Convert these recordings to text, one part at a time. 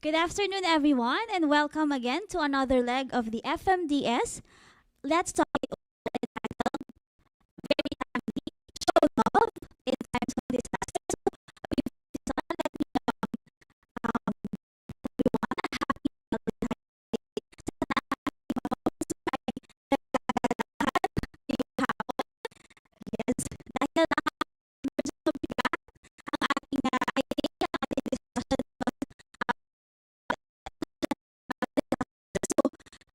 Good afternoon, everyone, and welcome again to another leg of the FMDS. Let's talk show love in times of disaster. So, let me yes, dahil medyo mabigat ang ating idea, ang ating discussion. So,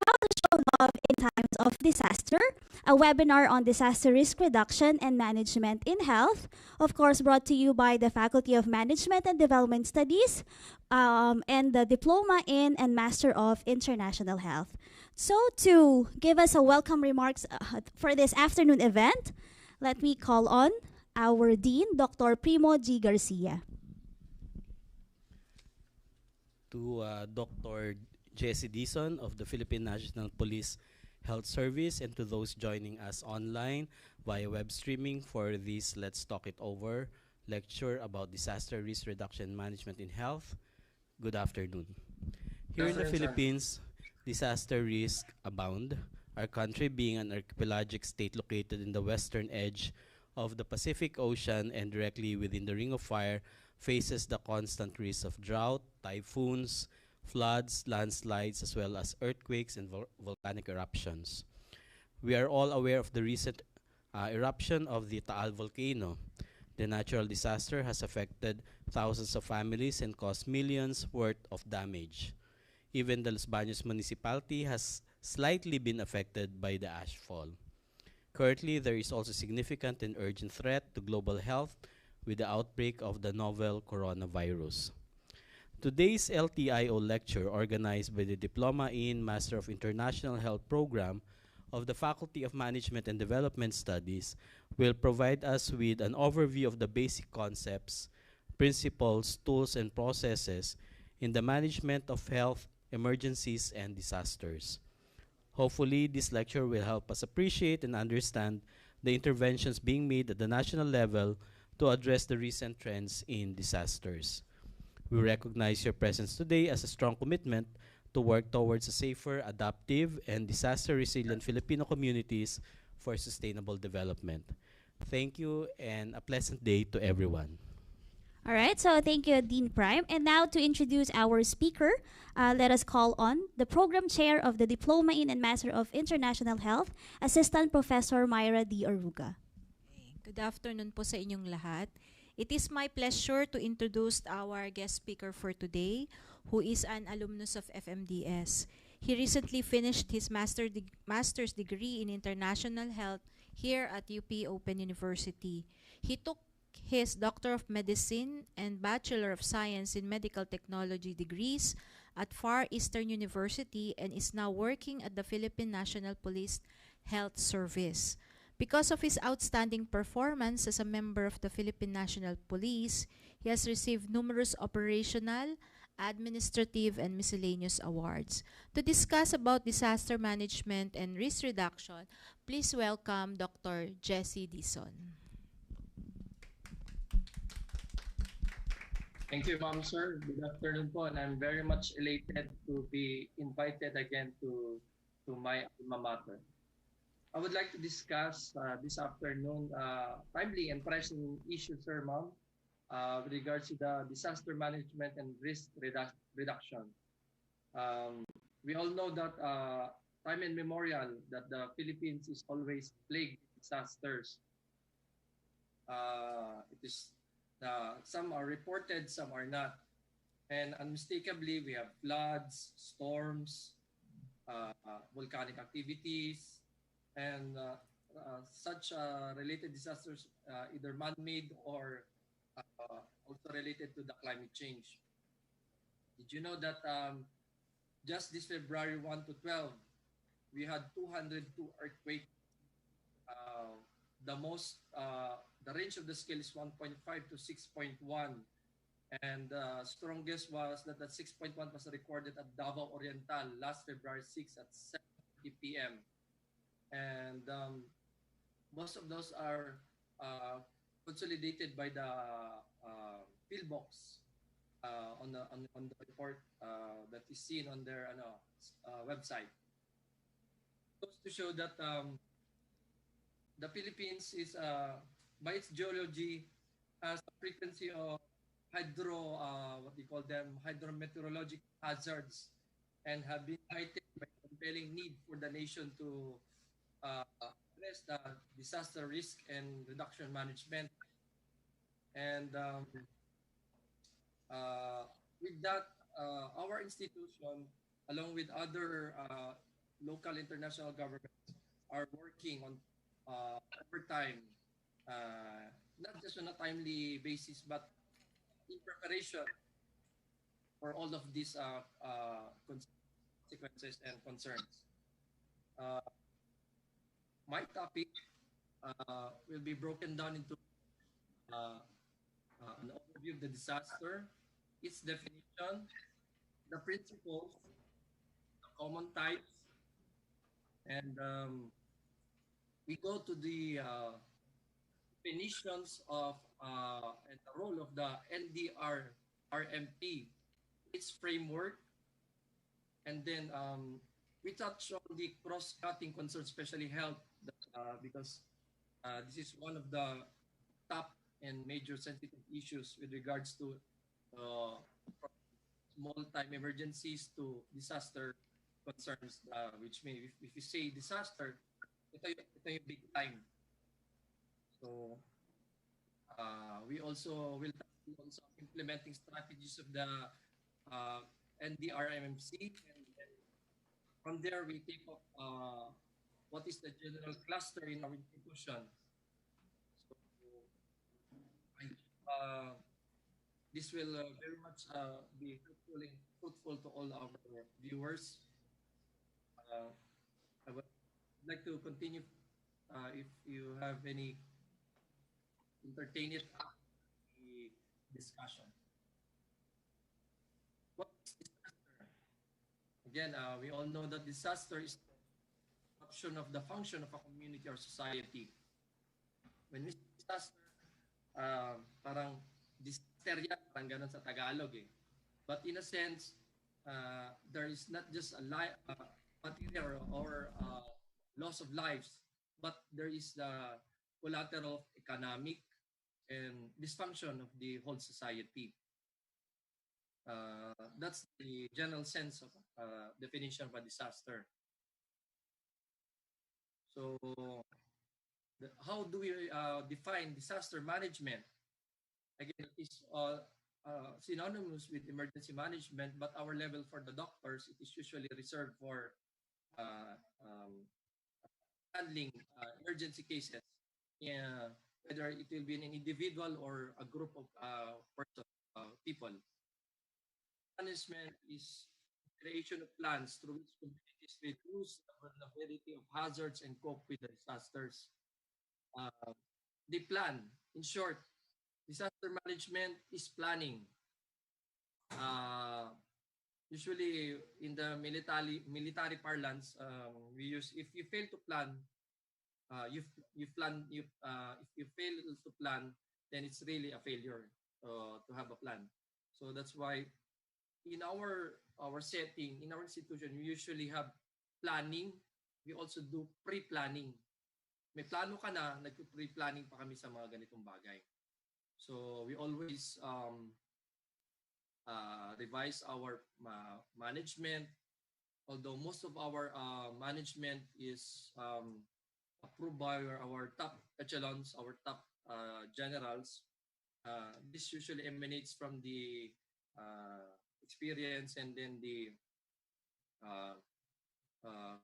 how to show love in times of disaster, a webinar on disaster risk reduction and management in health, of course, brought to you by the Faculty of Management and Development Studies and the Diploma in and Master of International Health. So, to give us a welcome remarks for this afternoon event, let me call on our Dean, Dr. Primo G. Garcia. To Dr. Jesse Dison of the Philippine National Police Health Service, and to those joining us online via web streaming for this Let's Talk It Over lecture about disaster risk reduction management in health. Good afternoon. Here in the Philippines, disaster risks abound. Our country, being an archipelagic state located in the western edge of the Pacific Ocean and directly within the Ring of Fire, faces the constant risk of drought, typhoons, floods, landslides, as well as earthquakes and volcanic eruptions. We are all aware of the recent eruption of the Taal volcano. The natural disaster has affected thousands of families and caused millions worth of damage. Even the Los Baños municipality has slightly been affected by the ashfall. Currently, there is also significant and urgent threat to global health with the outbreak of the novel coronavirus. Today's LTIO lecture, organized by the Diploma in Master of International Health program of the Faculty of Management and Development Studies, will provide us with an overview of the basic concepts, principles, tools, and processes in the management of health emergencies and disasters. Hopefully, this lecture will help us appreciate and understand the interventions being made at the national level to address the recent trends in disasters. We recognize your presence today as a strong commitment to work towards a safer, adaptive, and disaster-resilient Filipino communities for sustainable development. Thank you and a pleasant day to everyone. All right, so thank you, Dean Prime. And now to introduce our speaker, let us call on the program chair of the Diploma in and Master of International Health, Assistant Professor Myra D. Aruga. Good afternoon po sa inyong lahat. It is my pleasure to introduce our guest speaker for today, who is an alumnus of FMDS. He recently finished his master's degree in international health here at UP Open University. He took his Doctor of Medicine and Bachelor of Science in Medical Technology degrees at Far Eastern University and is now working at the Philippine National Police Health Service. Because of his outstanding performance as a member of the Philippine National Police, he has received numerous operational, administrative, and miscellaneous awards. To discuss about disaster management and risk reduction, please welcome Dr. Jesse Dison. Thank you, Ma'am Sir. Good afternoon po, and I'm very much elated to be invited again to my alma mater. I would like to discuss this afternoon timely and pressing issue, Sir, Ma'am, with regards to the disaster management and risk reduction. We all know that time immemorial that the Philippines is always plagued with disasters. It is some are reported, some are not, and unmistakably we have floods, storms, volcanic activities, and such related disasters, either man-made or also related to the climate change. Did you know that just this February 1 to 12, we had 202 earthquakes. The range of the scale is 1.5 to 6.1, and the strongest was that 6.1 was recorded at Davao Oriental last February 6 at 7:30 p.m. And most of those are consolidated by the PhilBox. on the report that is seen on their website. Goes to show that the Philippines is by its geology has a frequency of what do you call them, hydrometeorological hazards, and have been cited by compelling need for the nation to address the disaster risk and reduction management. And uh, with that, our institution, along with other local international governments, are working on overtime, not just on a timely basis, but in preparation for all of these consequences and concerns. Uh, my topic will be broken down into uh, an overview of the disaster, its definition, the principles, the common types, and we go to the definitions of and the role of the NDR RMP, its framework, and then we touch on the cross-cutting concerns, especially health, because this is one of the top and major sensitive issues with regards to uh, small time emergencies to disaster concerns, which may, if you say disaster, ito yung big time. So we also will touch on some implementing strategies of the uh, NDRMMC, and then from there we take up what is the general cluster in our institution. So I this will very much be fruitful to all our viewers. I would like to continue if you have any entertain it after the discussion. What is disaster? Again, we all know that disaster is the disruption of the function of a community or society. When we say disaster, parang disaster yan, parang ganun sa Tagalog eh. But in a sense, there is not just a material or loss of lives, but there is the collateral of economic and dysfunction of the whole society. That's the general sense of definition of a disaster. So, how do we define disaster management? Again, it is synonymous with emergency management, but our level for the doctors, it is usually reserved for uh, um, handling emergency cases, whether it will be an individual or a group of people. Management is creation of plans through which communities reduce the vulnerability of hazards and cope with the disasters. They plan. In short, disaster management is planning. Usually in the military parlance, we use if you fail to plan, if you fail to plan, then it's really a failure to have a plan. So that's why in our setting, in our institution, we usually have planning. We also do pre-planning. May plano ka na, nag-pre-planning pa kami sa mga ganitong bagay. So we always revise our management, although most of our management is approved by our top echelons, our top generals. This usually emanates from the experience and then the uh, uh,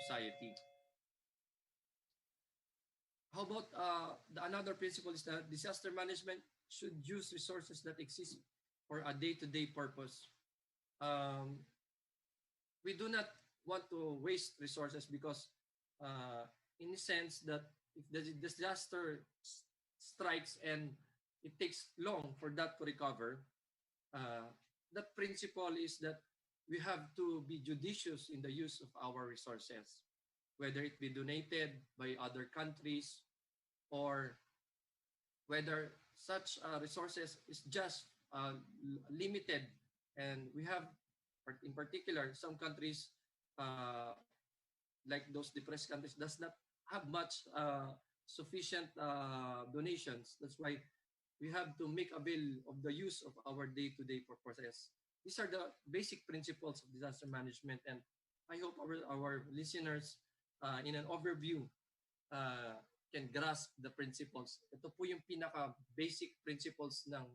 society. How about another principle is that disaster management should use resources that exist for a day-to-day purpose. We do not want to waste resources because in the sense that if the disaster strikes and it takes long for that to recover, that principle is that we have to be judicious in the use of our resources, whether it be donated by other countries or whether such resources is just limited. And we have, in particular, some countries like those depressed countries does not have much sufficient donations. That's why we have to make avail of the use of our day-to-day purposes. These are the basic principles of disaster management, and I hope our listeners in an overview can grasp the principles. Ito po yung pinaka-basic principles ng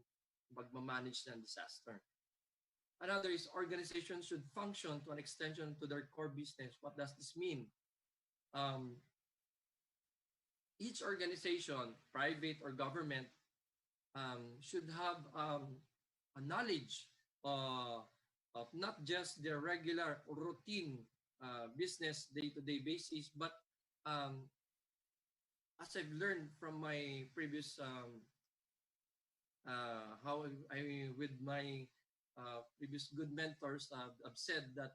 pagmamanage ng disaster. Another is organizations should function to an extension to their core business. What does this mean? Each organization, private or government, should have a knowledge of not just their regular routine business day-to-day basis, but as I've learned from my previous with my previous good mentors, I've said that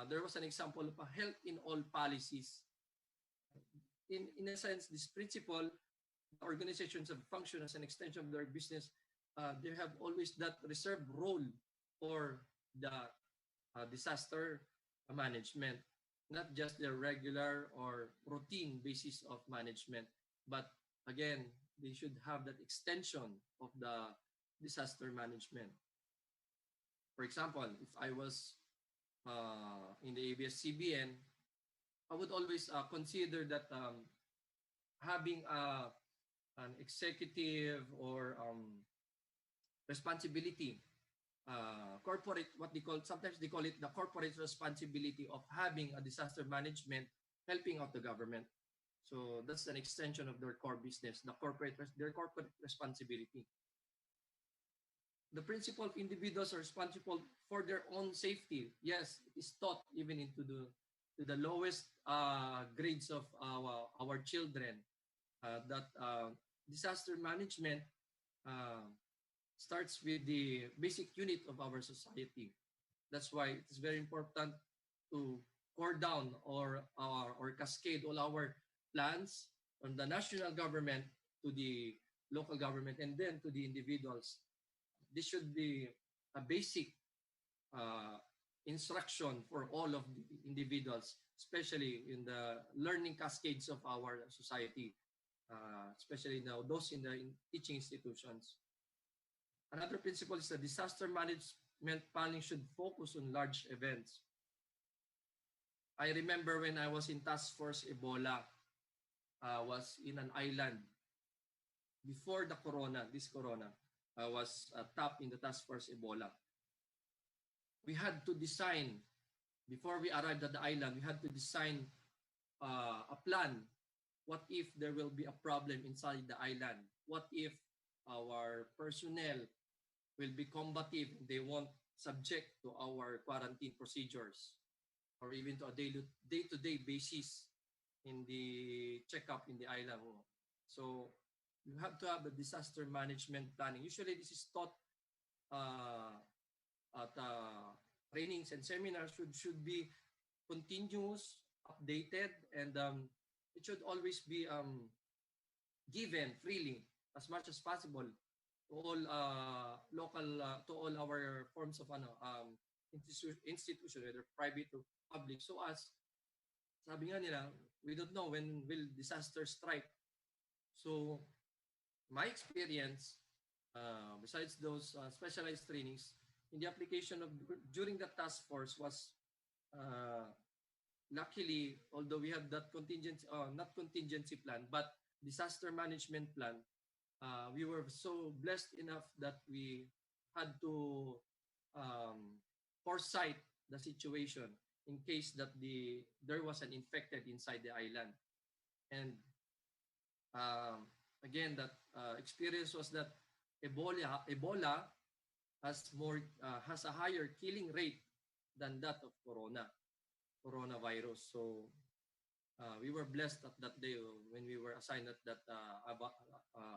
there was an example of a health in all policies. In a sense, this principle, organizations have functioned as an extension of their business. They have always that reserved role for the disaster management, not just their regular or routine basis of management, but again, they should have that extension of the disaster management. For example, if I was in the ABS-CBN, I would always consider that having an executive or responsibility, corporate, what they call, sometimes they call it the corporate responsibility of having a disaster management, helping out the government. So that's an extension of their core business, their corporate responsibility. The principle of individuals are responsible for their own safety. Yes, it is taught even into the lowest grades of our children that disaster management starts with the basic unit of our society. That's why it's very important to core down or cascade all our plans from the national government to the local government and then to the individuals. This should be a basic instruction for all of the individuals, especially in the learning cascades of our society, especially now those in the teaching institutions. Another principle is that disaster management planning should focus on large events. I remember when I was in Task Force Ebola, was in an island before the this corona. I was top in the Task Force Ebola. We had to design, before we arrived at the island, we had to design a plan. What if there will be a problem inside the island? What if our personnel will be combative? They won't subject to our quarantine procedures or even to a day-to-day basis in the checkup in the island. So you have to have a disaster management planning. Usually this is taught at trainings and seminars should be continuous, updated, and it should always be given freely as much as possible to all local, to all our forms of institution, whether private or public. So as sabi nga nila, we don't know when will disaster strike. So my experience, besides those specialized trainings, in the application of during the task force was luckily, although we had that contingency, not contingency plan, but disaster management plan, we were so blessed enough that we had to foresight the situation in case that there was an infected inside the island. And again, that experience was that Ebola has a higher killing rate than that of coronavirus. So we were blessed at that day when we were assigned at that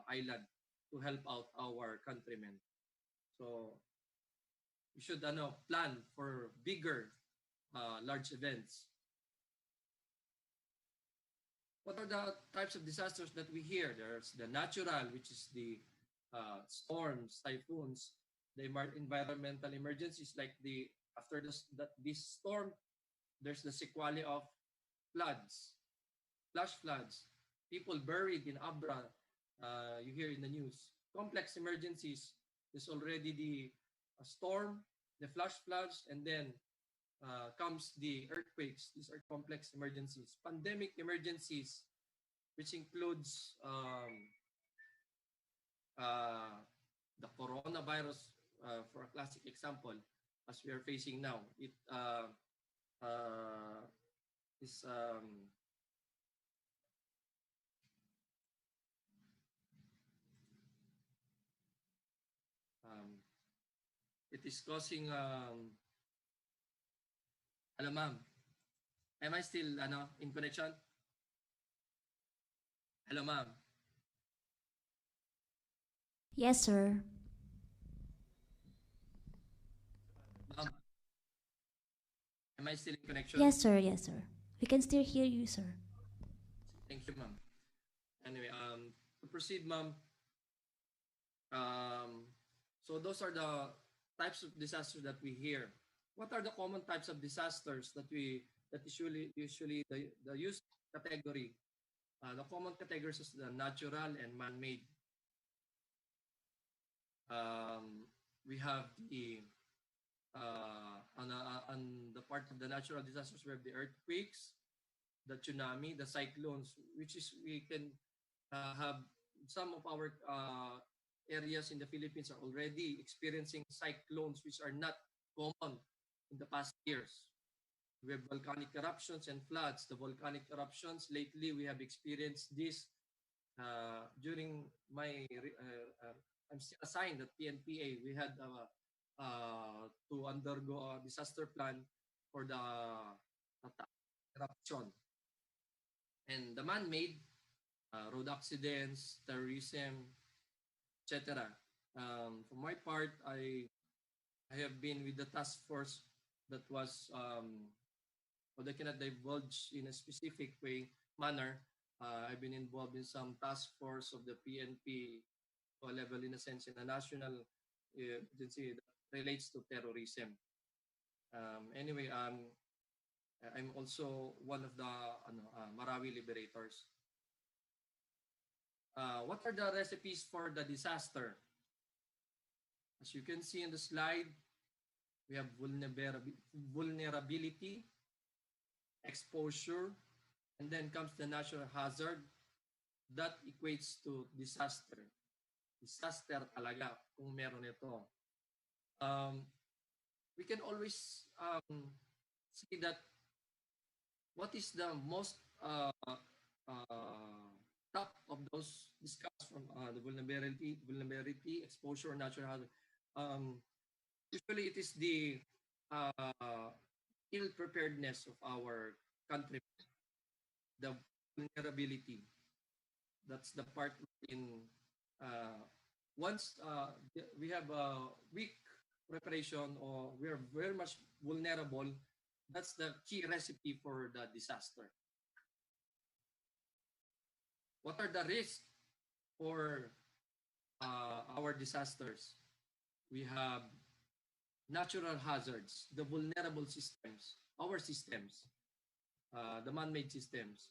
island to help out our countrymen. So we should plan for bigger, large events. What are the types of disasters that we hear? There's the natural, which is the storms, typhoons, the environmental emergencies like after this storm, there's the sequelae of floods, flash floods, people buried in Abra, you hear in the news. Complex emergencies, there's already the storm, the flash floods, and then comes the earthquakes. These are complex emergencies. Pandemic emergencies, which includes the coronavirus, for a classic example, as we are facing now. It is it is causing hello ma'am, am I still in connection? Hello ma'am. Yes, sir. Ma'am, am I still in connection? Yes, sir. Yes, sir. We can still hear you, sir. Thank you, ma'am. Anyway, to proceed, ma'am. So those are the types of disasters that we hear. What are the common types of disasters that is usually the use category? The common categories is the natural and man-made. We have on the part of the natural disasters, we have the earthquakes, the tsunami, the cyclones, which is we can have some of our areas in the Philippines are already experiencing cyclones which are not common in the past years. We have volcanic eruptions and floods. The volcanic eruptions, lately we have experienced this during my, I'm still assigned at PNPA. We had to undergo a disaster plan for the eruption. And the man-made, road accidents, terrorism, etc. For my part, I have been with the task force that was, but I cannot divulge in a specific manner. I've been involved in some task force of the PNP level, in a sense, in a national agency that relates to terrorism. Anyway, I'm also one of the Marawi liberators. What are the recipes for the disaster? As you can see in the slide, we have vulnerability, exposure, and then comes the natural hazard. That equates to disaster. Disaster talaga kung meron ito. We can always see that what is the most top of those discussed from the vulnerability, exposure, natural hazard. Usually it is the ill preparedness of our country, the vulnerability. That's the part in once we have a weak preparation or we are very much vulnerable, that's the key recipe for the disaster. What are the risks for our disasters? We have natural hazards, the vulnerable systems, our systems, the man-made systems,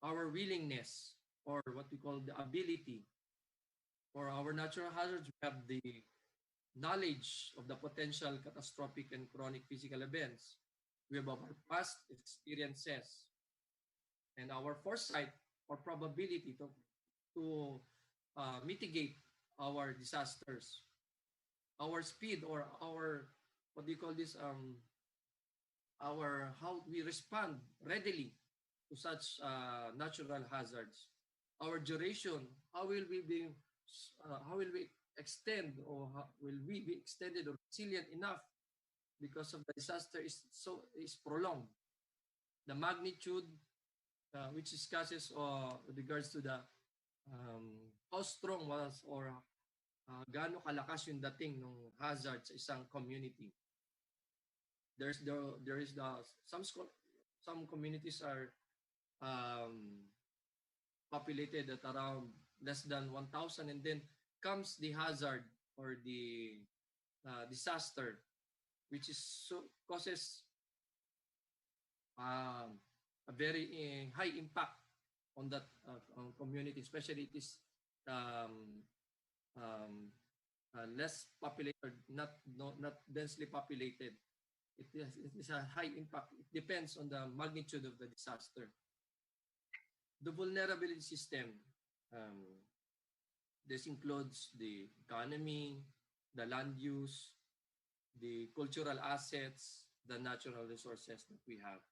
our willingness, or what we call the ability. For our natural hazards, we have the knowledge of the potential catastrophic and chronic physical events. We have our past experiences and our foresight or probability to mitigate our disasters. Our speed or our, what do you call this, how we respond readily to such natural hazards. Our duration, how will we extend, or how will we be extended or resilient enough because of the disaster is prolonged. The magnitude, which discusses with regards to the how strong was, or gaano kalakas yung dating ng hazard sa isang community. There is some communities are populated at around less than 1,000, and then comes the hazard or the disaster, which causes a very high impact on that on community, especially it is less populated, not densely populated. It is a high impact. It depends on the magnitude of the disaster. The vulnerability system, this includes the economy, the land use, the cultural assets, the natural resources that we have.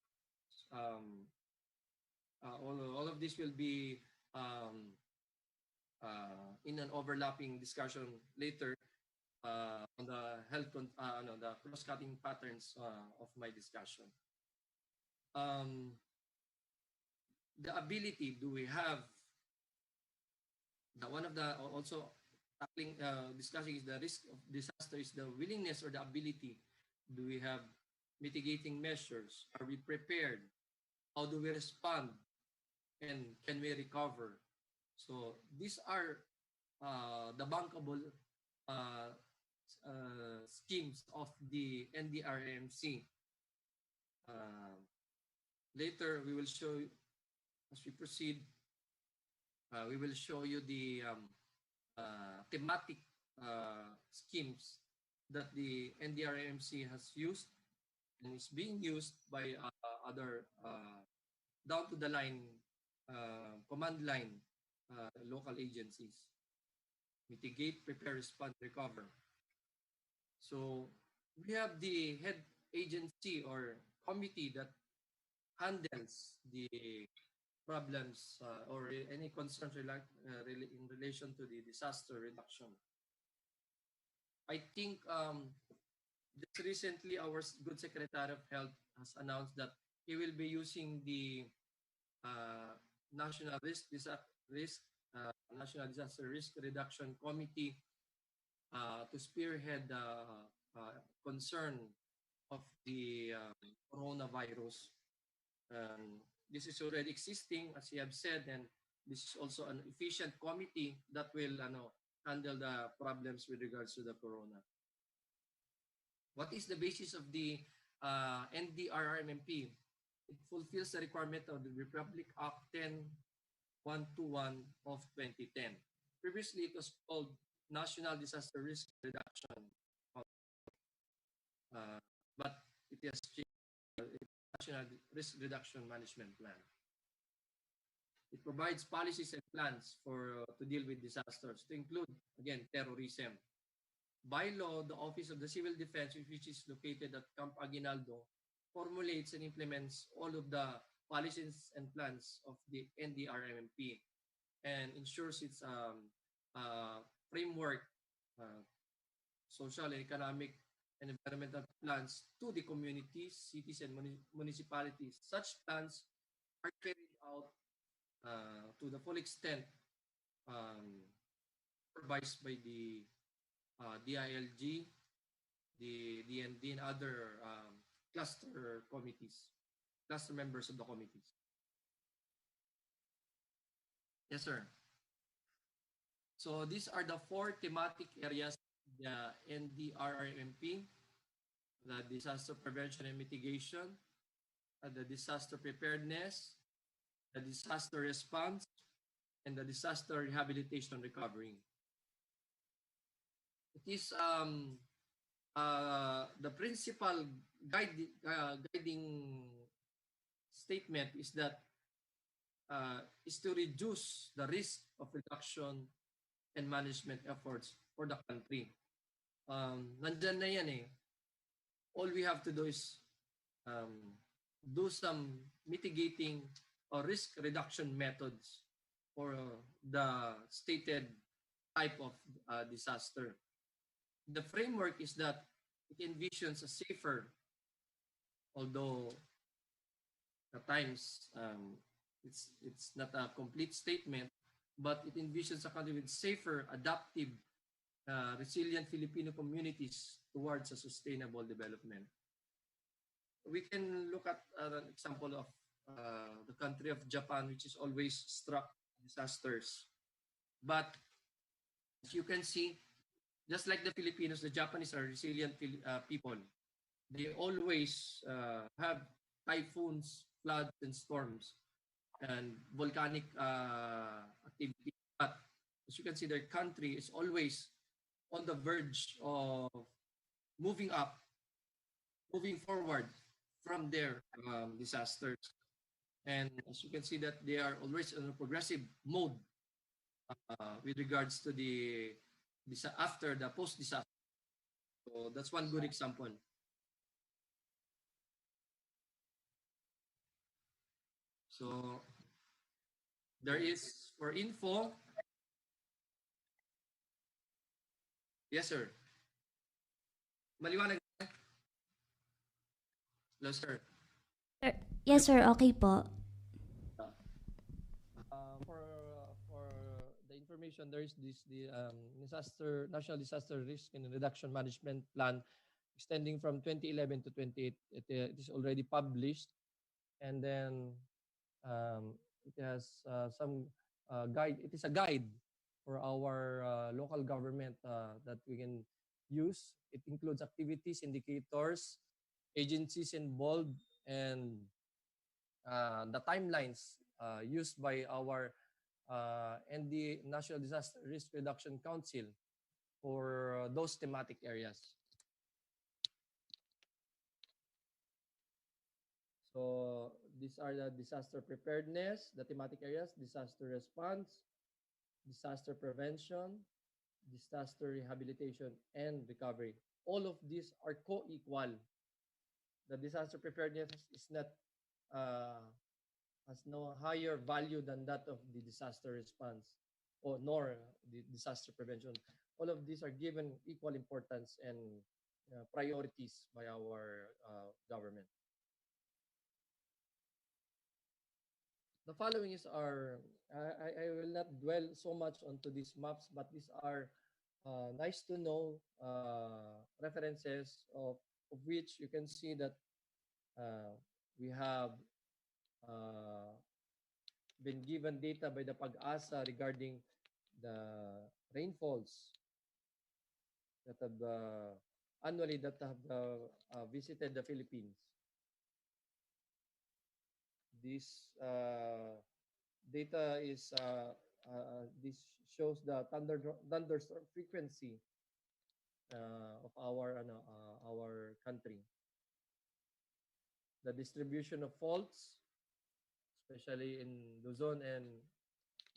All of this will be in an overlapping discussion later on the the cross-cutting patterns of my discussion. The ability, do we have one of the also tackling discussing is the risk of disaster, is the willingness or the ability. Do we have mitigating measures? Are we prepared? How do we respond? And can we recover? So these are the bankable schemes of the NDRMC. Later, we will show you, as we proceed, we will show you the thematic schemes that the NDRMC has used and is being used by other down to the line, command line local agencies. Mitigate, prepare, respond, recover. So we have the head agency or committee that handles the problems or any concerns in relation to the disaster reduction. I think just recently our good Secretary of Health has announced that he will be using the National National Disaster Risk Reduction Committee to spearhead the concern of the coronavirus. This is already existing, as you have said, and this is also an efficient committee that will handle the problems with regards to the corona. What is the basis of the NDRRMP? It fulfills the requirement of the Republic Act 10121 of 2010. Previously, it was called National Disaster Risk Reduction, but it has changed. National Risk Reduction Management Plan. It provides policies and plans to deal with disasters, to include, again, terrorism. By law, the Office of the Civil Defense, which is located at Camp Aguinaldo, formulates and implements all of the policies and plans of the NDRMP and ensures its framework, social and economic and environmental plans to the communities, cities, and municipalities. Such plans are carried out to the full extent supervised by the DILG, the DND, and other cluster members of the committees. Yes, sir. So these are the 4 thematic areas the NDRRMP: the disaster prevention and mitigation, the disaster preparedness, the disaster response, and the disaster rehabilitation and recovery. It is the principal guiding statement is that is to reduce the risk of reduction and management efforts for the country. Nandyan na yan eh. All we have to do is do some mitigating or risk reduction methods for the stated type of disaster. The framework is that it envisions a safer, although at times it's not a complete statement, but it envisions a country with safer, adaptive, resilient Filipino communities towards a sustainable development. We can look at an example of the country of Japan, which is always struck disasters. But as you can see, just like the Filipinos, the Japanese are resilient people. They always have typhoons, floods, and storms, and volcanic activity. But as you can see, their country is always on the verge of moving up, moving forward from their disasters. And as you can see that they are always in a progressive mode with regards to the after the post-disaster. So that's one good example. So there is for info. Yes, sir. Maliwanag. Hello, sir. Yes, sir. Okay po. For the information, there is the National Disaster Risk and Reduction Management Plan extending from 2011 to 28. It is already published, and then it has some guide. It is a guide for our local government that we can use. It includes activities, indicators, agencies involved, and the timelines used by our and the National Disaster Risk Reduction Council for those thematic areas. So these are the disaster preparedness, the thematic areas: disaster response, disaster prevention, disaster rehabilitation, and recovery. All of these are co-equal. The disaster preparedness is not has no higher value than that of the disaster response, or nor the disaster prevention. All of these are given equal importance and priorities by our government. The following is our, I will not dwell so much onto these maps, but these are nice to know references of which you can see that we have been given data by the Pag-asa regarding the rainfalls that have annually that have visited the Philippines. This data is this shows the thunderstorm frequency of our country. The distribution of faults, especially in Luzon and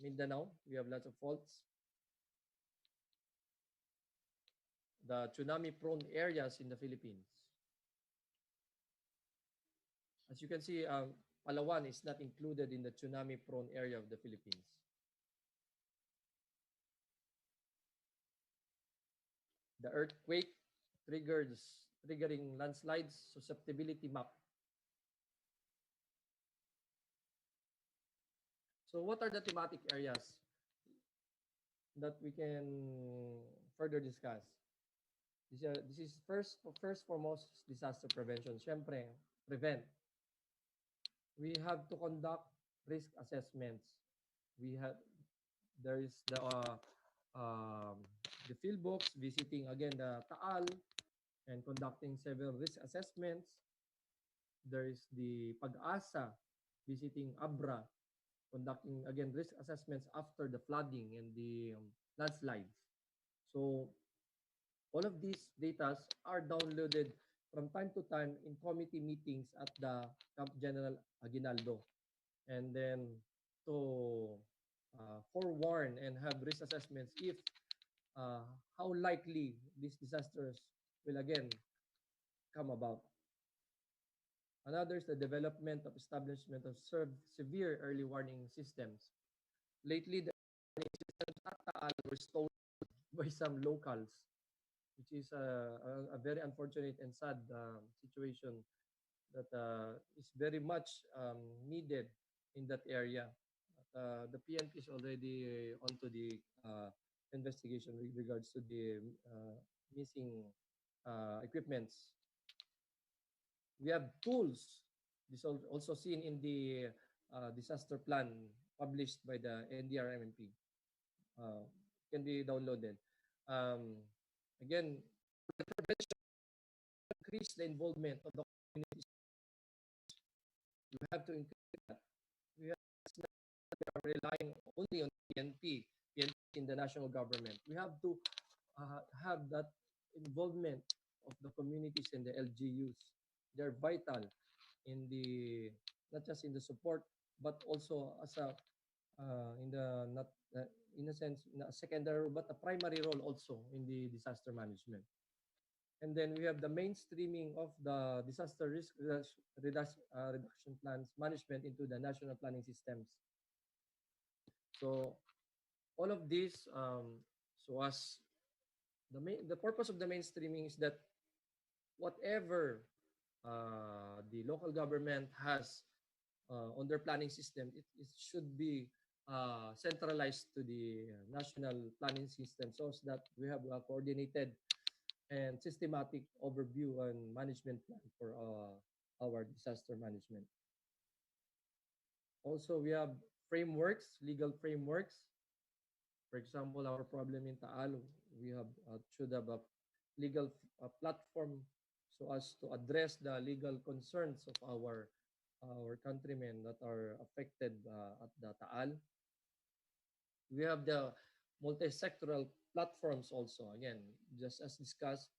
Mindanao, we have lots of faults. The tsunami-prone areas in the Philippines. As you can see, Palawan is not included in the tsunami-prone area of the Philippines. The earthquake triggering landslides susceptibility map. So what are the thematic areas that we can further discuss? This is first foremost disaster prevention. Siyempre, prevent. We have to conduct risk assessments. There is the field books, visiting again the Taal and conducting several risk assessments. There is the Pag-asa, visiting Abra, conducting again risk assessments after the flooding and the landslides. So all of these data are downloaded from time to time in committee meetings at the Camp General Aguinaldo. And then to forewarn and have risk assessments if how likely these disasters will again come about. Another is the development of establishment of severe early warning systems. Lately, the systems at Taal were stolen by some locals, which is a very unfortunate and sad situation that is very much needed in that area. The PNP is already onto the investigation with regards to the missing equipments. We have tools. This also seen in the disaster plan published by the NDRMMP. Can be downloaded. Um, Again, increase the involvement of the communities. We have to increase that. We are relying only on PNP in the national government. We have to have that involvement of the communities and the LGUs. They're vital in the not just in the support, but also as a in the not in a sense not a secondary but a primary role also in the disaster management. And then we have the mainstreaming of the disaster risk reduction plans management into the national planning systems. So all of this, so as the purpose of the mainstreaming is that whatever the local government has on their planning system, it should be centralized to the national planning system so that we have a coordinated and systematic overview and management plan for our disaster management. Also, we have frameworks, legal frameworks. For example, our problem in Taal, we have should have a legal platform so as to address the legal concerns of our countrymen that are affected at the Taal. We have the multi-sectoral platforms also. Again, just as discussed,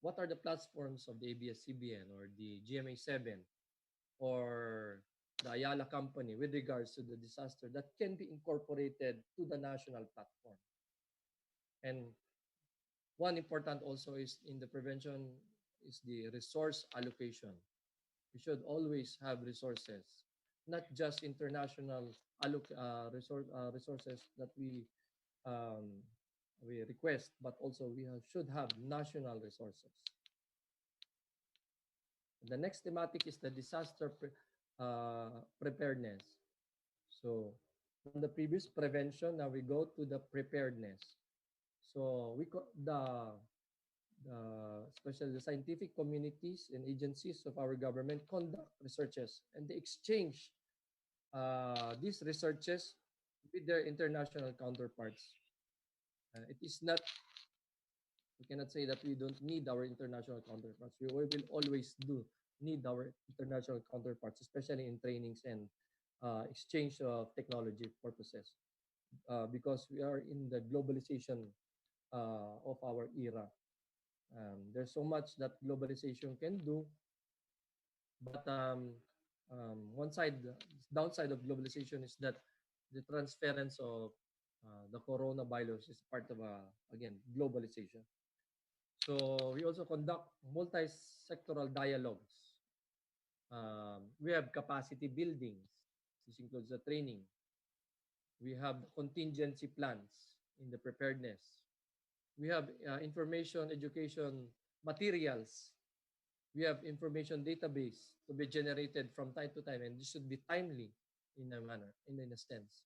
what are the platforms of the ABS-CBN or the GMA7 or the Ayala Company with regards to the disaster that can be incorporated to the national platform? And one important also is in the prevention is the resource allocation. We should always have resources, not just international resources that we request, but also should have national resources. The next thematic is the disaster preparedness. So from the previous prevention, now we go to the preparedness. So especially the scientific communities and agencies of our government conduct researches and they exchange these researches with their international counterparts. It is not, we cannot say that we don't need our international counterparts. We will always need our international counterparts, especially in trainings and exchange of technology purposes, because we are in the globalization of our era. There's so much that globalization can do, but downside of globalization is that the transference of the coronavirus is part of again globalization. So we also conduct multi-sectoral dialogues. We have capacity buildings. This includes the training. We have contingency plans in the preparedness. We have information education materials. We have information database to be generated from time to time, and this should be timely in a manner, in a sense.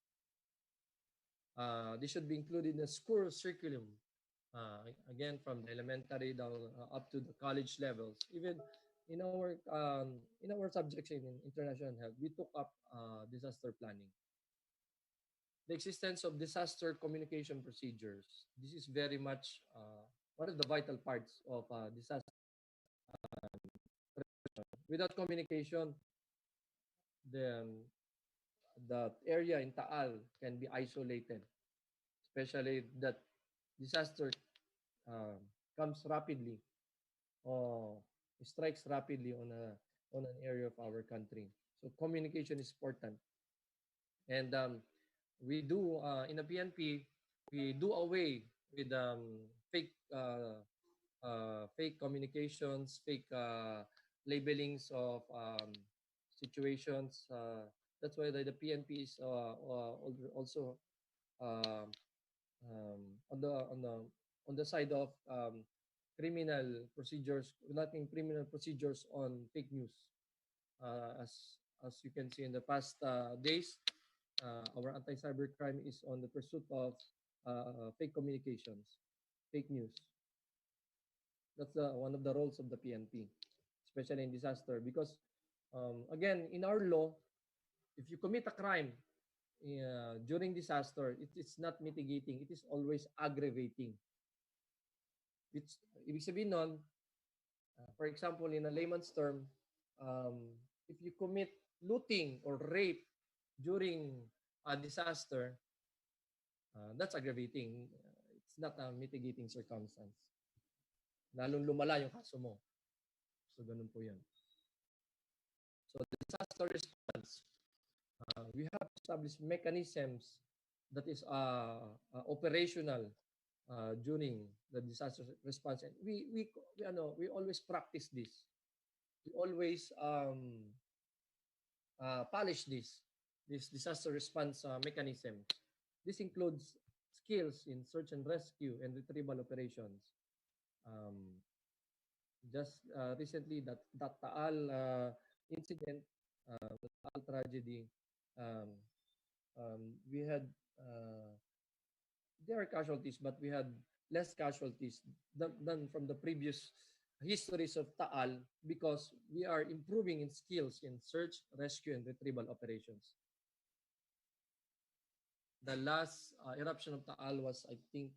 This should be included in the school curriculum, again from the elementary down up to the college levels. Even in our subjects in international health, we took up disaster planning. The existence of disaster communication procedures. This is very much one of the vital parts of disaster. Without communication, then the area in Taal can be isolated, especially that disaster comes rapidly or strikes rapidly on an area of our country. So communication is important. And we do in the PNP, we do away with fake communications, fake labelings of situations. That's why the PNP is also um, on the side of criminal procedures, conducting criminal procedures on fake news. As you can see in the past days, our anti-cybercrime is on the pursuit of fake communications, fake news. That's one of the roles of the PNP, especially in disaster, because again, in our law, if you commit a crime during disaster, it's not mitigating, it is always aggravating. It's, ibig sabihin nun, for example, in a layman's term, if you commit looting or rape during a disaster, that's aggravating. It's not a mitigating circumstance. Lalong lumala yung kaso mo. So, ganun po yan. So, the disaster response, we have established mechanisms that is operational during the disaster response. And we always practice this. We always polish this disaster response mechanisms. This includes skills in search and rescue and retrieval operations. Just recently, that Taal incident, the Taal tragedy, we had there are casualties, but we had less casualties than from the previous histories of Taal because we are improving in skills in search, rescue, and retrieval operations. The last eruption of Taal was, I think,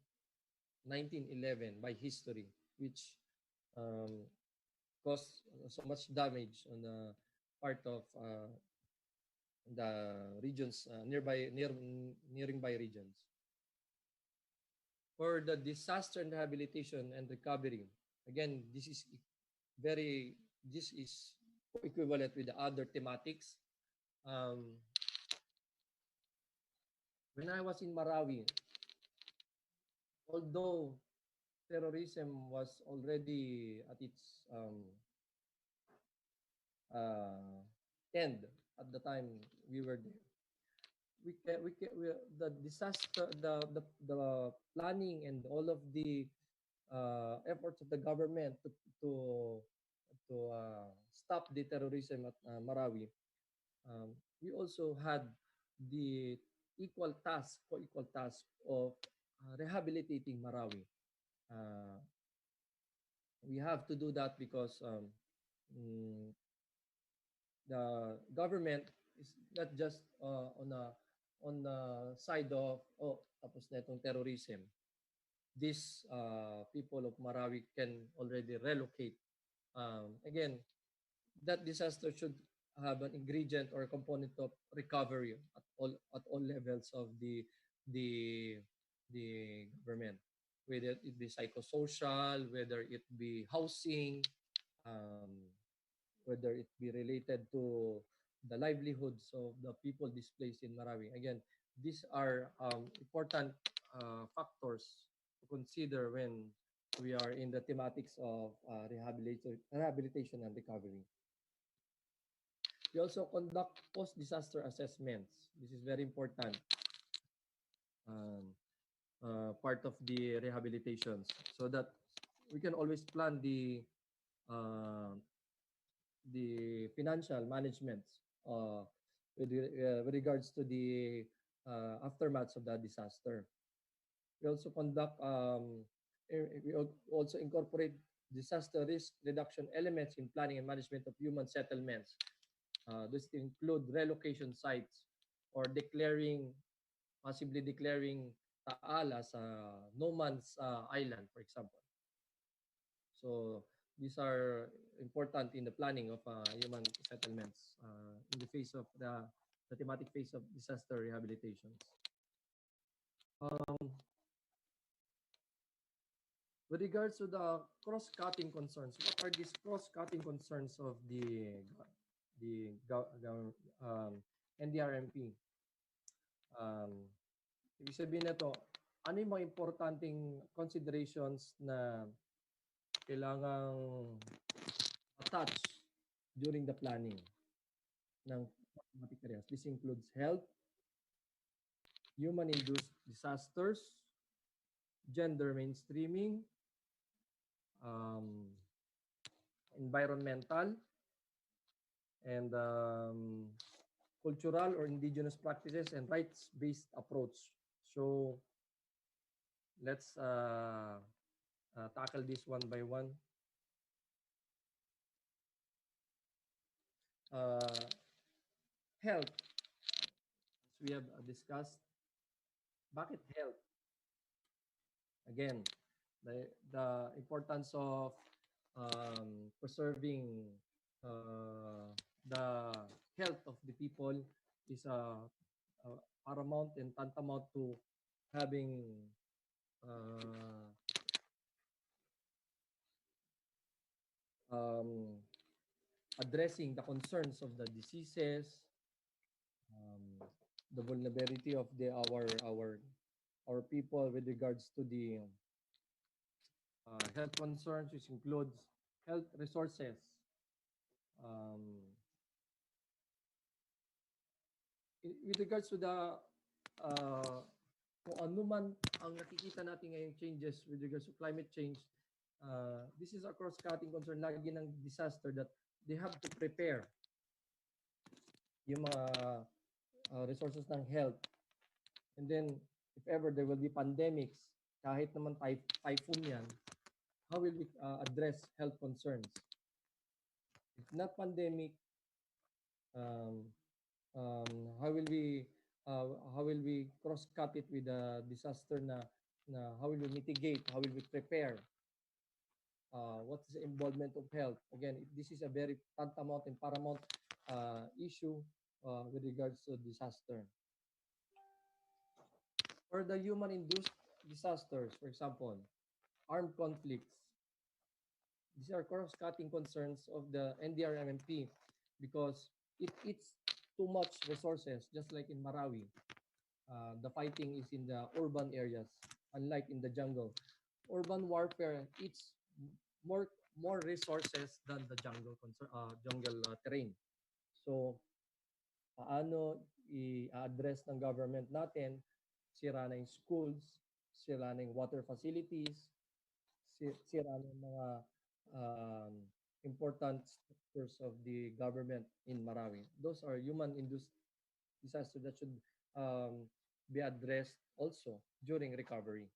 1911 by history, which caused so much damage on the part of the regions nearing by regions. For the disaster and rehabilitation and recovery, again, this is equivalent with the other thematics. When I was in Marawi, although terrorism was already at its end at the time we were there, the disaster, the planning and all of the efforts of the government to stop the terrorism at Marawi, we also had the co-equal task of rehabilitating Marawi. We have to do that because the government is not just on the side of tapos na itong terrorism. These people of Marawi can already relocate. Again, that disaster should have an ingredient or a component of recovery at all levels of the government, whether it be psychosocial, whether it be housing, whether it be related to the livelihoods of the people displaced in Marawi. Again, these are important factors to consider when we are in the thematics of rehabilitation and recovery. We also conduct post-disaster assessments. This is very important part of the rehabilitations, so that we can always plan the financial management with regards to the aftermaths of the disaster. We also conduct, we also incorporate disaster risk reduction elements in planning and management of human settlements. This include relocation sites or possibly declaring Taal as a no man's island, for example. So these are important in the planning of human settlements in the face of the thematic phase of disaster rehabilitations. With regards to the cross-cutting concerns, what are these cross-cutting concerns of the NDRMP? Ibig sabihin nito, ano yung mga importanteng considerations na kailangang attach during the planning ng thematic areas. This includes health, human-induced disasters, gender mainstreaming, um, environmental, and cultural or indigenous practices, and rights-based approach. So let's tackle this one by one. Health, as we have discussed. Bakit health? Again, the importance of preserving the health of the people is paramount and tantamount to having addressing the concerns of the diseases, the vulnerability of our people with regards to the health concerns, which includes health resources, with regards to the kung ano man ang nakikita natin ngayong changes with regards to climate change, this is a cross-cutting concern lagi ng disaster that they have to prepare yung mga resources ng health. And then, if ever there will be pandemics, kahit naman typhoon yan, how will we address health concerns? If not pandemic, how will we cross-cut it with a disaster na how will we mitigate, how will we prepare? What is the involvement of health? Again, this is a very tantamount and paramount issue with regards to disaster. For the human-induced disasters, for example, armed conflicts, these are cross-cutting concerns of the NDRMMP because it eats too much resources, just like in Marawi. The fighting is in the urban areas, unlike in the jungle. Urban warfare eats more resources than the jungle terrain. So, paano i-address ng government natin? Sira na yung schools, sira na yung water facilities, sira na yung mga important structures of the government in Marawi. Those are human-induced disasters that should be addressed also during recovery.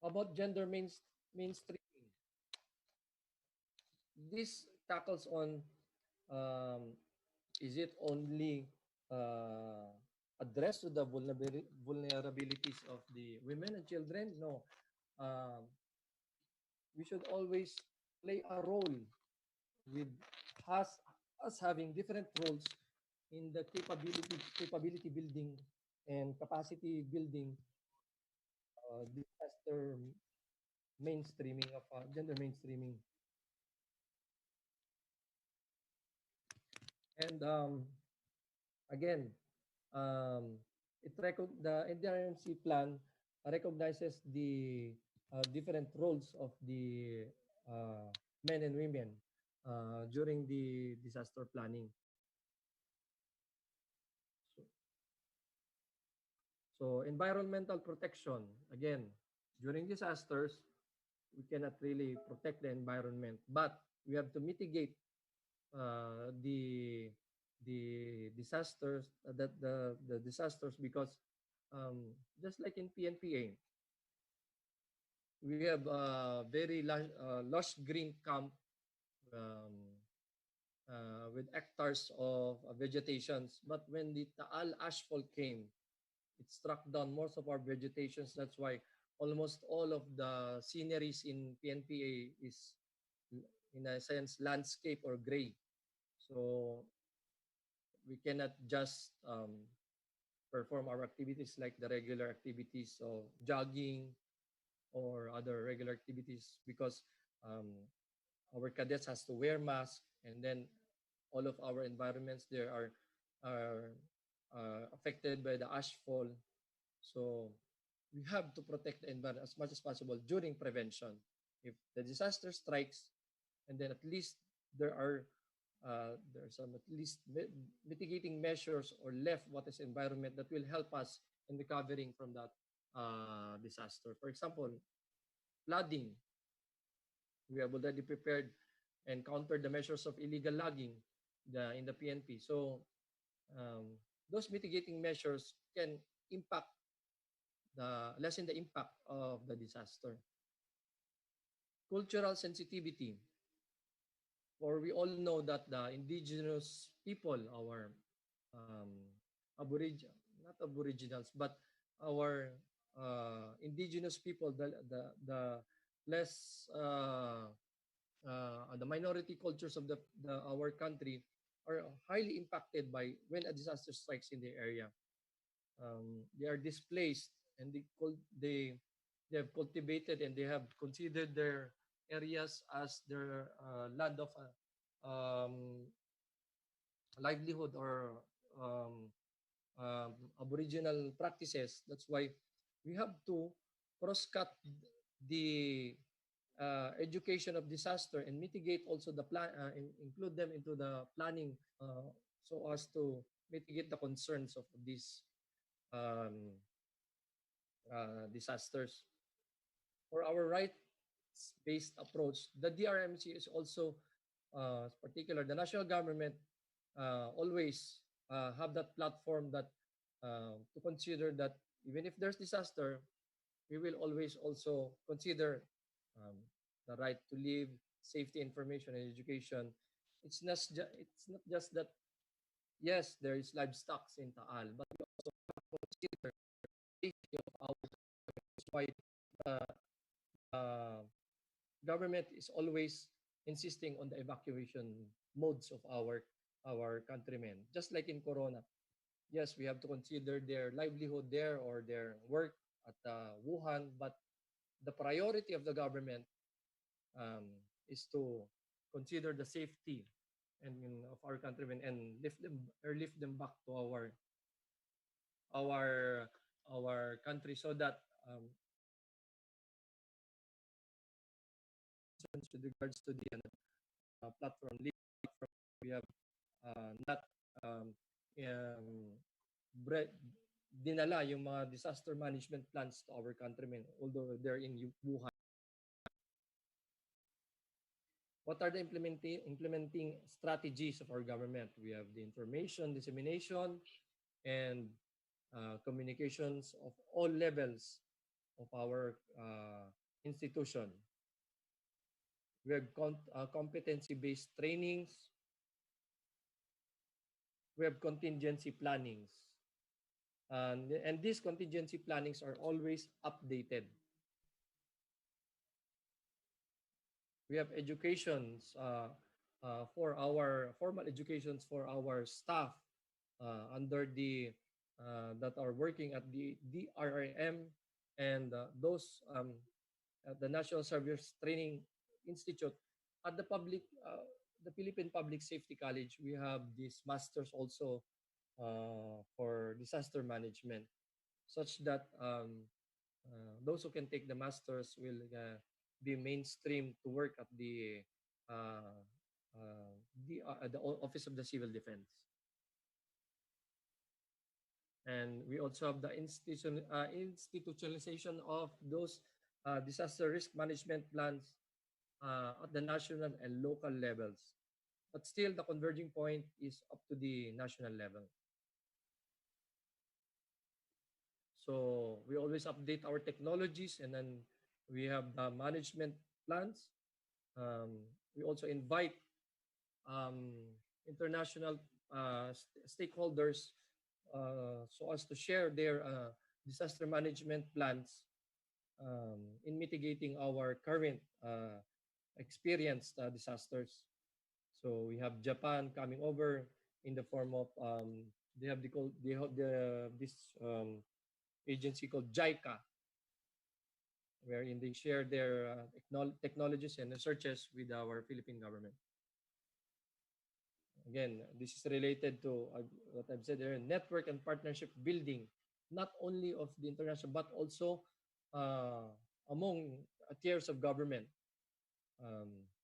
About gender mainstreaming, this tackles on is it only addressed to the vulnerabilities of the women and children? No. We should always play a role with us having different roles in the capability building and capacity building disaster mainstreaming of gender mainstreaming. And again, the NDRMC plan recognizes the different roles of the men and women during the disaster planning. So environmental protection, again, during disasters, we cannot really protect the environment, but we have to mitigate the disasters the disasters because just like in PNPA, we have a very lush green camp with hectares of vegetations, but when the Taal ashfall came, it struck down most of our vegetations. That's why almost all of the sceneries in PNPA is, in a sense, landscape or gray. So we cannot just perform our activities like the regular activities of jogging or other regular activities because our cadets has to wear masks, and then all of our environments there are affected by the ashfall. So we have to protect the environment as much as possible during prevention. If the disaster strikes, and then at least there are some at least mitigating measures or left what is environment that will help us in recovering from that disaster. For example, flooding. We have already prepared and countered the measures of illegal logging in the PNP. So those mitigating measures can impact lessen the impact of the disaster. Cultural sensitivity. For we all know that the indigenous people, our not aboriginals, but our indigenous people, the less the minority cultures of our country are highly impacted by when a disaster strikes in the area. They are displaced, and they have cultivated and they have considered their areas as their land of livelihood or aboriginal practices. That's why we have to cross-cut the education of disaster and mitigate also the plan, include them into the planning so as to mitigate the concerns of these disasters. For our rights-based approach, the DRMC is also particular. The national government always have that platform that to consider that even if there's disaster, we will always also consider the right to live, safety, information, and education. It's not just that yes, there is livestock in Taal, but we also have to consider the safety of our why uh, government is always insisting on the evacuation modes of our countrymen. Just like in Corona, yes, we have to consider their livelihood there or their work at Wuhan, but the priority of the government is to consider the safety of our countrymen and lift them back to our country so that with regards to the platform, we have not dinala yung mga disaster management plans to our countrymen, although they're in Wuhan. What are the implementing strategies of our government? We have the information dissemination and communications of all levels of our institution. We have competency-based trainings. We have contingency plannings. And these contingency plannings are always updated. We have educations for our formal educations for our staff under the that are working at the DRRM and those at the National Service Training Institute. At the Philippine Public Safety College, we have these masters also for disaster management, such that those who can take the masters will be mainstream to work at the Office of the Civil Defense. And we also have the institutionalization of those disaster risk management plans at the national and local levels. But still, the converging point is up to the national level. So we always update our technologies, and then we have the management plans. We also invite international stakeholders so as to share their disaster management plans in mitigating our current experienced disasters. So we have Japan coming over in the form of this agency called JICA, wherein they share their technologies and researches with our Philippine government. Again, this is related to what I've said there, network and partnership building, not only of the international, but also among tiers of government.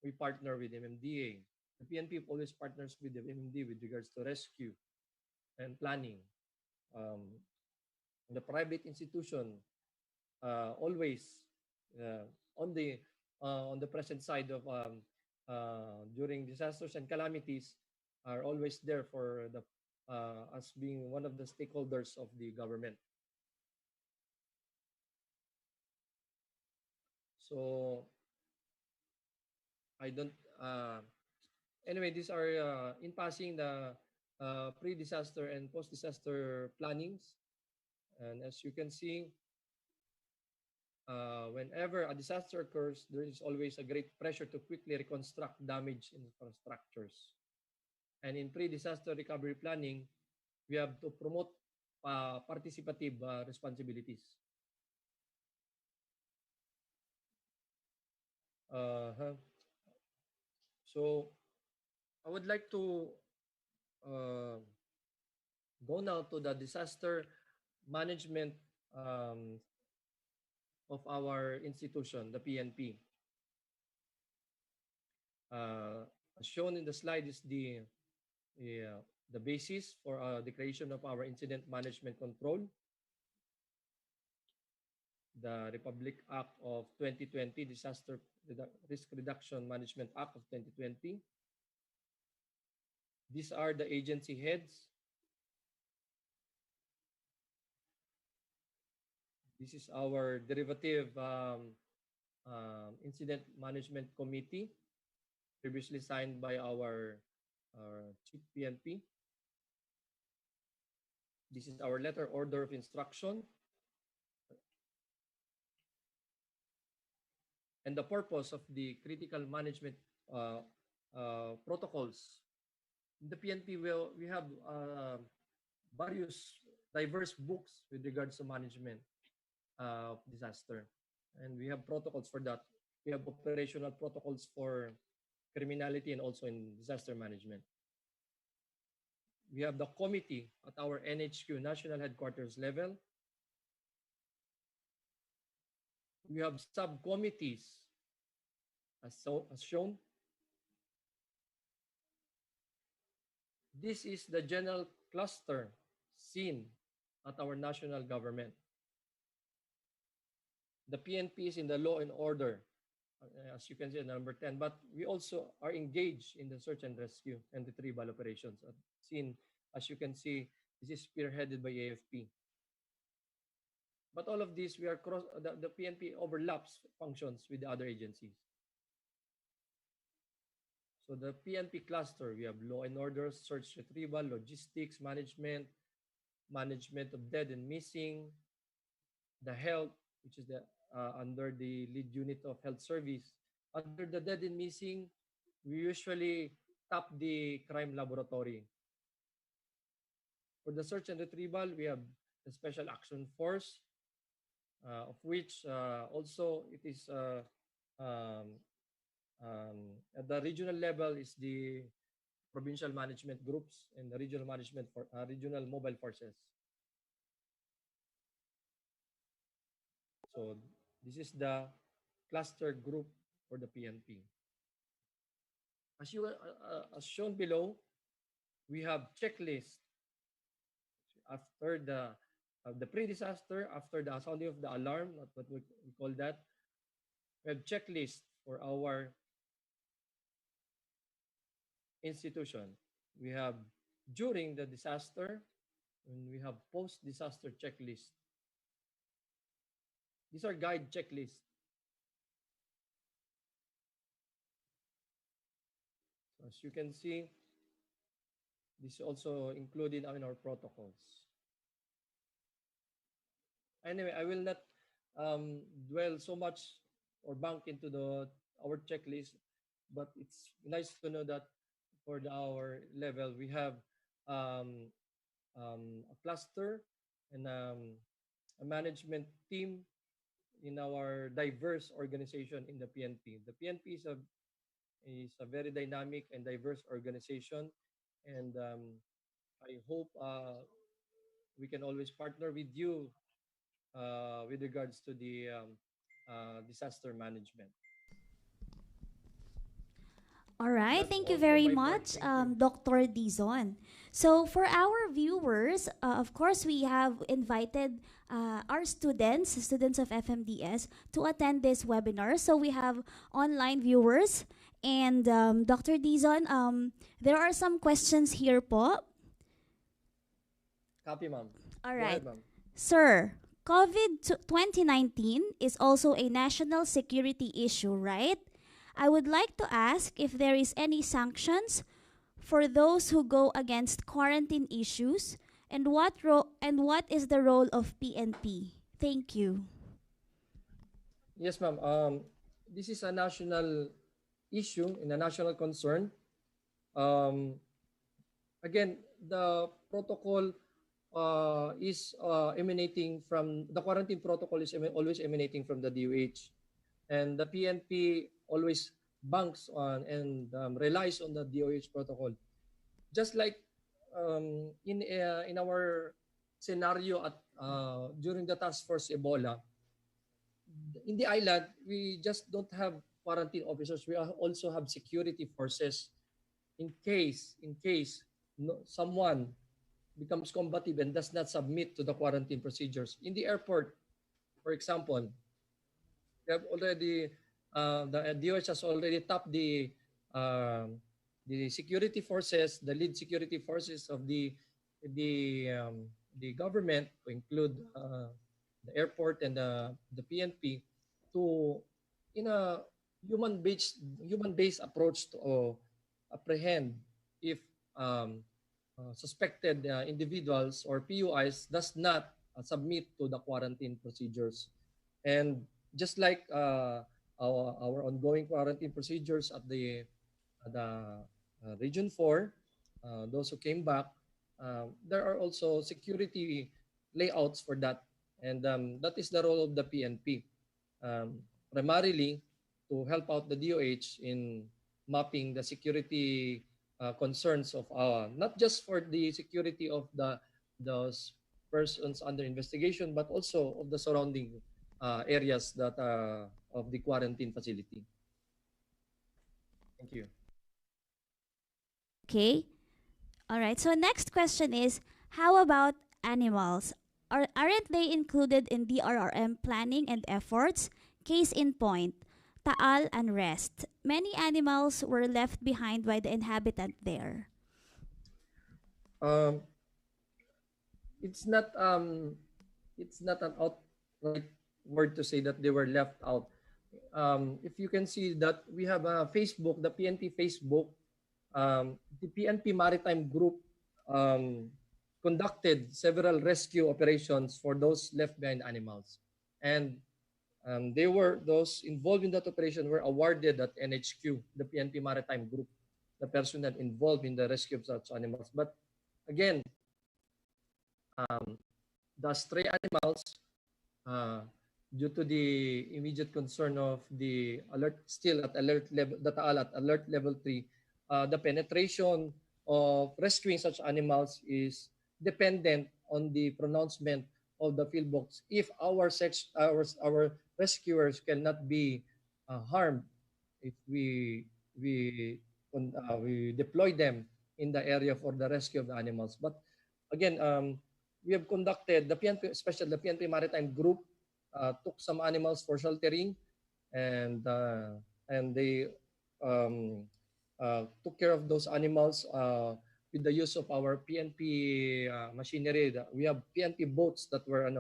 We partner with MMDA, The PNP always partners with the MMD with regards to rescue and planning. Um, the private institution always uh, on the on the present side of during disasters and calamities are always there for the as being one of the stakeholders of the government. So I don't. Anyway, these are in passing the pre-disaster and post-disaster plannings, and as you can see, whenever a disaster occurs, there is always a great pressure to quickly reconstruct damaged infrastructures. And in pre-disaster recovery planning, we have to promote participative responsibilities. So I would like to uh, go now to the disaster management um, of our institution, the PNP. As shown in the slide is the basis for the creation of our incident management control, the Republic Act of 2020, Disaster Risk Reduction Management Act of 2020. These are the agency heads. This is our derivative incident management committee, previously signed by our chief PNP. This is our letter order of instruction. And the purpose of the critical management protocols. In the PNP, we have various diverse books with regards to management of disaster. And we have protocols for that. We have operational protocols for criminality and also in disaster management. We have the committee at our NHQ, National Headquarters level. We have subcommittees as shown. This is the general cluster seen at our national government. The PNP is in the law and order, as you can see, number 10, but we also are engaged in the search and rescue and retrieval operations. Seen, as you can see, this is spearheaded by AFP. But all of this, the PNP overlaps functions with the other agencies. So the PNP cluster, we have law and order, search retrieval, logistics, management of dead and missing, the health, which is the under the lead unit of health service. Under the dead and missing, we usually tap the crime laboratory. For the search and retrieval, we have the special action force, of which also it is at the regional level is the provincial management groups and the regional management for regional mobile forces. So this is the cluster group for the PNP. As shown below, we have checklist after the pre-disaster, after the sounding of the alarm, what we call that. We have checklist for our institution. We have during the disaster, and we have post-disaster checklist. These are guide checklists. So as you can see, this is also included in our protocols. Anyway, I will not dwell so much or bank into our checklist, but it's nice to know that for our level, we have a cluster and a management team in our diverse organization in the PNP. The PNP is a very dynamic and diverse organization, and I hope we can always partner with you with regards to the disaster management. All right, That's thank you all from very my part. much, Thank you. Dr. Dizon. So, for our viewers, of course, we have invited our students of FMDS, to attend this webinar. So, we have online viewers. And Dr. Dizon, there are some questions here po. Copy, ma'am. All Go right. ahead, ma'am. Sir, COVID-19 is also a national security issue, right? I would like to ask if there is any sanctions for those who go against quarantine issues, and what is the role of PNP? Thank you. Yes, ma'am. This is a national issue and a national concern. Um, Again, the protocol is emanating from the quarantine protocol is always emanating from the DOH, and the PNP always banks on and relies on the DOH protocol. Just like in our scenario at during the task force Ebola, in the island we just don't have quarantine officers. We also have security forces in case someone becomes combative and does not submit to the quarantine procedures. In the airport, for example, we have already the DOH has already tapped the security forces, the lead security forces of the government, to include the airport and the PNP, to in a human based approach to apprehend if suspected individuals or PUIs does not submit to the quarantine procedures. And just like our ongoing quarantine procedures at the Region 4, those who came back, there are also security layouts for that. And that is the role of the PNP, primarily to help out the DOH in mapping the security concerns of not just for the security of those persons under investigation, but also of the surrounding areas that of the quarantine facility. Thank you. Okay. All right. So next question is, how about animals? Aren't they included in DRRM planning and efforts? Case in point, Taal and Rest. Many animals were left behind by the inhabitant there. Um, it's not an outright word to say that they were left out. If you can see that we have a Facebook, the PNP Facebook, the PNP Maritime Group conducted several rescue operations for those left behind animals, and those involved in that operation were awarded at NHQ, the PNP Maritime Group, the personnel involved in the rescue of such animals. But again, the stray animals, due to the immediate concern of the alert, still at alert level, the Taal at alert level 3, the penetration of rescuing such animals is dependent on the pronouncement of the field box. If our rescuers cannot be harmed, if we deploy them in the area for the rescue of the animals. But again, we have conducted the PNP, especially the PNP Maritime Group, took some animals for sheltering, and they took care of those animals with the use of our PNP machinery. We have PNP boats that were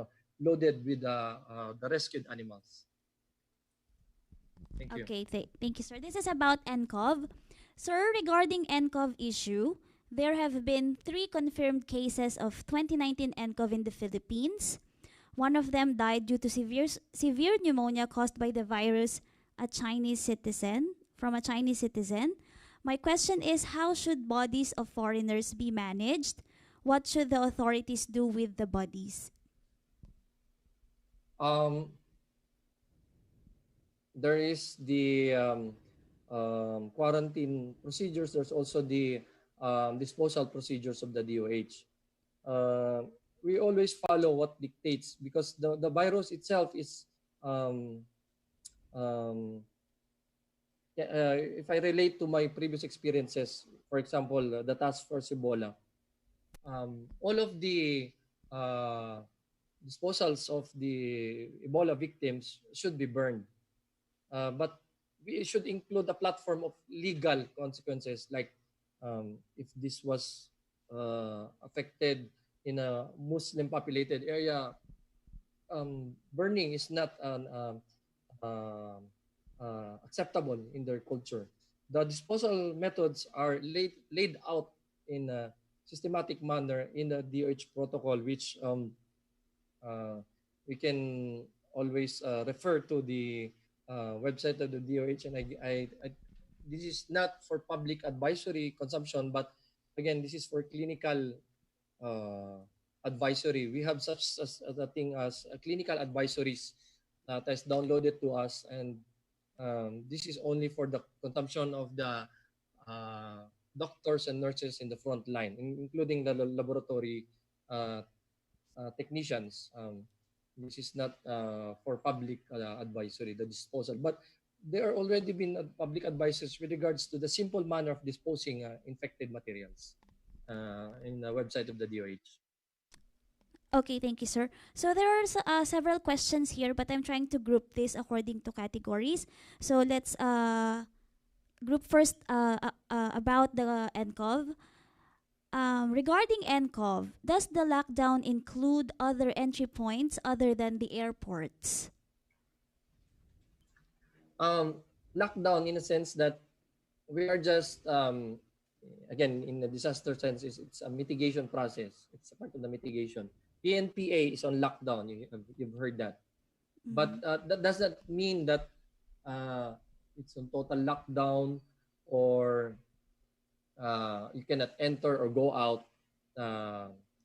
loaded with the rescued animals. Thank you. Okay, thank you, sir. This is about NCOV. Sir, regarding NCOV issue, there have been 3 confirmed cases of 2019 NCOV in the Philippines. One of them died due to severe pneumonia caused by the virus, from a Chinese citizen. My question is, how should bodies of foreigners be managed? What should the authorities do with the bodies? There is the quarantine procedures. There's also the disposal procedures of the DOH. We always follow what dictates, because the virus itself is if I relate to my previous experiences, for example, the task force Ebola, all of the uh, disposals of the Ebola victims should be burned. But we should include a platform of legal consequences, like if this was affected in a Muslim populated area, burning is not uh, acceptable in their culture. The disposal methods are laid out in a systematic manner in the DOH protocol, which uh, we can always refer to the website of the DOH. And this is not for public advisory consumption, but again, this is for clinical uh, advisory. We have such as a thing as clinical advisories that is downloaded to us, and this is only for the consumption of the uh, doctors and nurses in the front line, including the laboratory uh, technicians. This is not for public advisory, the disposal. But there are already been public advices with regards to the simple manner of disposing infected materials in the website of the DOH. Okay, thank you, sir. So there are several questions here, but I'm trying to group this according to categories. So let's group first about the NCOV. Regarding NCOV, does the lockdown include other entry points other than the airports? Lockdown in a sense that we are just again in the disaster sense it's a mitigation process. It's a part of the mitigation. PNPA is on lockdown. You've heard that, but that does not mean that it's on total lockdown or you cannot enter or go out.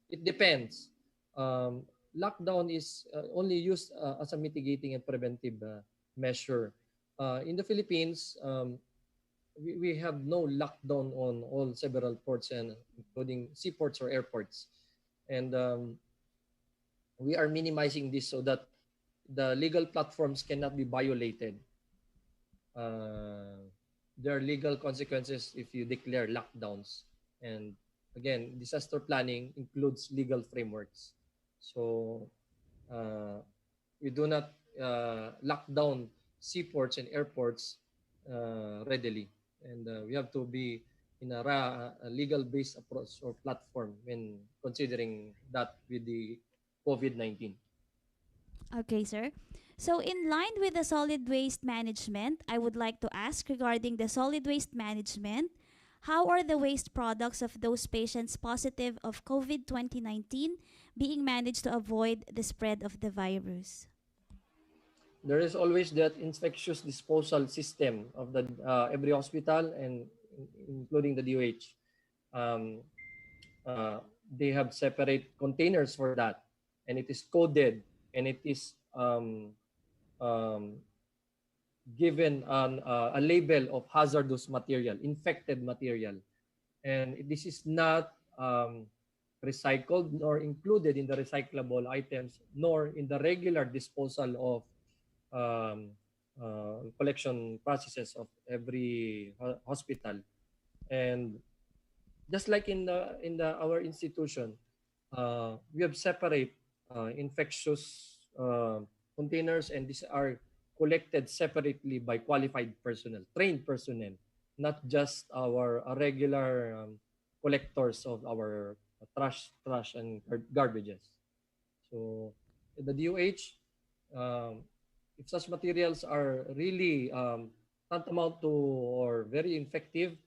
It depends. Lockdown is only used as a mitigating and preventive measure. In the Philippines, we have no lockdown on all several ports, and including seaports or airports. And we are minimizing this so that the legal platforms cannot be violated. There are legal consequences if you declare lockdowns. And again, disaster planning includes legal frameworks. So we do not lock down seaports and airports readily. And we have to be in a legal-based approach or platform when considering that with the COVID-19. Okay, sir. So in line with the solid waste management, I would like to ask regarding the solid waste management, how are the waste products of those patients positive of COVID-2019 being managed to avoid the spread of the virus? There is always that infectious disposal system of the every hospital and including the DOH. They have separate containers for that, and it is coded, and it is given a label of hazardous material, infected material, and this is not recycled nor included in the recyclable items, nor in the regular disposal of collection processes of every hospital. And just like in our institution, we have separate infectious containers, and these are collected separately by qualified personnel, trained personnel, not just our regular collectors of our trash and garbages. So the DOH, if such materials are really tantamount to or very effective,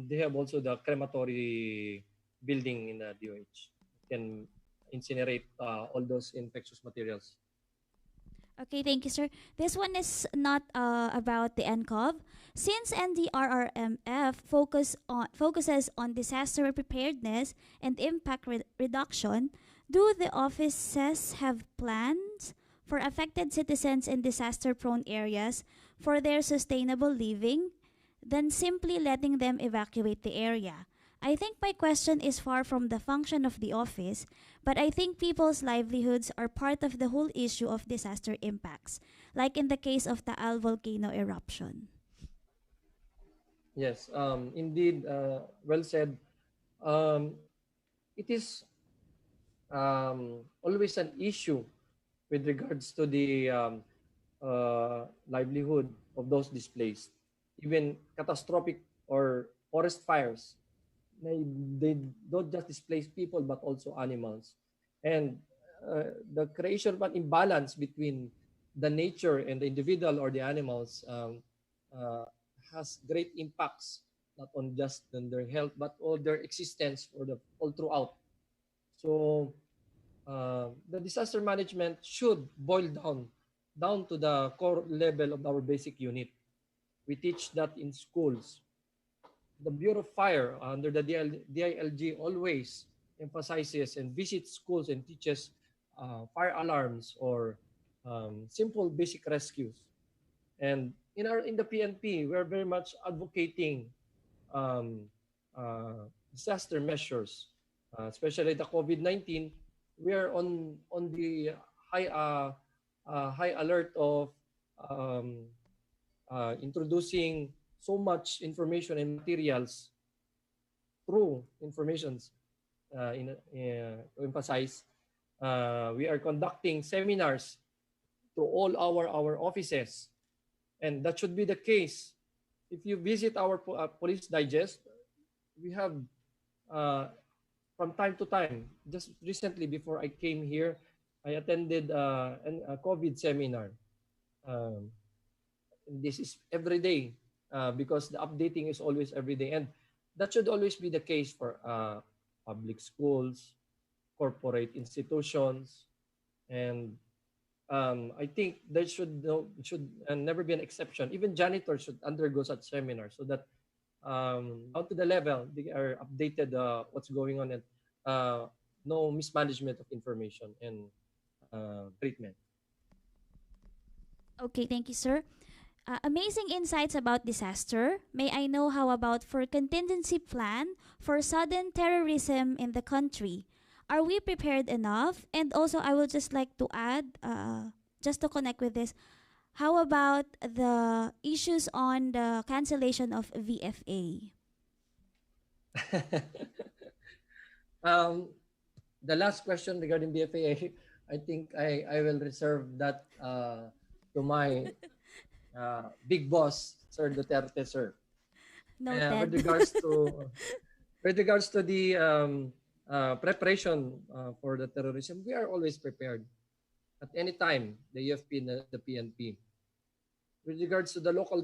they have also the crematory building in the DOH. Can incinerate all those infectious materials. Okay, thank you, sir. This one is not about the NCOV. Since NDRRMF focuses on disaster preparedness and impact reduction, do the offices have plans for affected citizens in disaster-prone areas for their sustainable living than simply letting them evacuate the area? I think my question is far from the function of the office, but I think people's livelihoods are part of the whole issue of disaster impacts, like in the case of the Taal volcano eruption. Yes, indeed, well said. Um, it is always an issue with regards to the livelihood of those displaced. Even catastrophic or forest fires, they don't just displace people but also animals. And the creation of an imbalance between the nature and the individual or the animals uh, has great impacts not on just on their health but all their existence for the all throughout. So the disaster management should boil down to the core level of our basic unit. We teach that in schools. The Bureau of Fire under the DILG always emphasizes and visits schools and teaches fire alarms or simple basic rescues. And in the PNP, we're very much advocating um, disaster measures, especially the COVID-19. We are on the high alert of um, introducing so much information and materials through informations to emphasize. We are conducting seminars to all our offices, and that should be the case. If you visit our police digest, we have uh, from time to time. Just recently, before I came here, I attended a COVID seminar. Um, this is every day because the updating is always every day, and that should always be the case for public schools, corporate institutions, and I think there should never be an exception. Even janitors should undergo such seminars so that down to the level they are updated what's going on and no mismanagement of information and treatment. Okay, thank you, sir. Amazing insights about disaster. May I know how about for contingency plan for sudden terrorism in the country? Are we prepared enough? And also, I would just like to add, just to connect with this, how about the issues on the cancellation of VFA? um, the last question regarding BFA, I think I will reserve that to my big boss, Sir Duterte, sir. With Noted. regards to the preparation for the terrorism, we are always prepared at any time. The UFP and the PNP. With regards to the local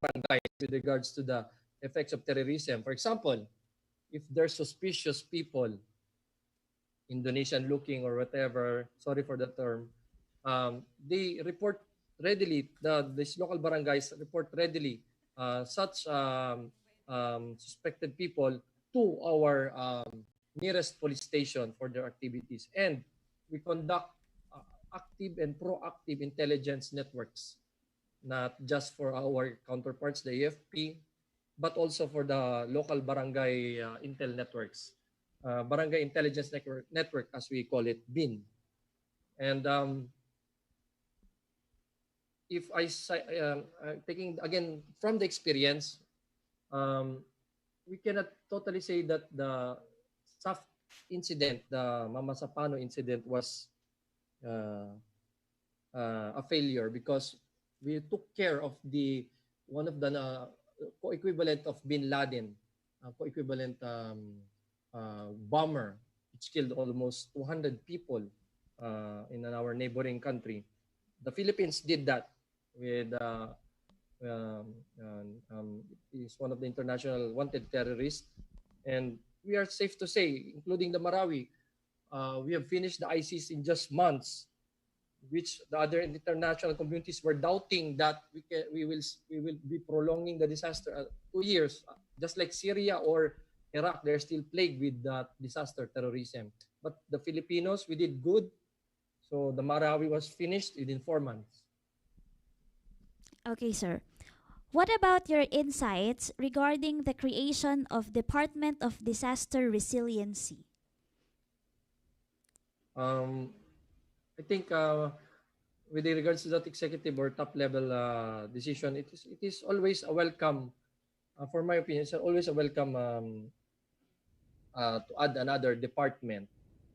barangays, with regards to the effects of terrorism, for example, if there's suspicious people, Indonesian looking or whatever, sorry for the term, they report readily, these local barangays report readily such suspected people to our nearest police station for their activities. And we conduct active and proactive intelligence networks, not just for our counterparts, the AFP, but also for the local barangay intel networks, barangay intelligence network as we call it, BIN. And if I taking again from the experience, we cannot totally say that the SAF incident, the Mama Sapano incident, was a failure because we took care of the one of the co-equivalent of Bin Laden, co-equivalent bomber, which killed almost 200 people in our neighboring country. The Philippines did that with is one of the international wanted terrorists, and we are safe to say, including the Marawi, we have finished the ISIS in just months, which the other international communities were doubting that we will be prolonging the disaster 2 years, just like Syria or Iraq. They're still plagued with that disaster terrorism. But the Filipinos, we did good. So the Marawi was finished within 4 months. Okay, sir. What about your insights regarding the creation of Department of Disaster Resiliency? I think with regards to that executive or top level decision, it is always a welcome. For my opinion, it's always a welcome to add another department,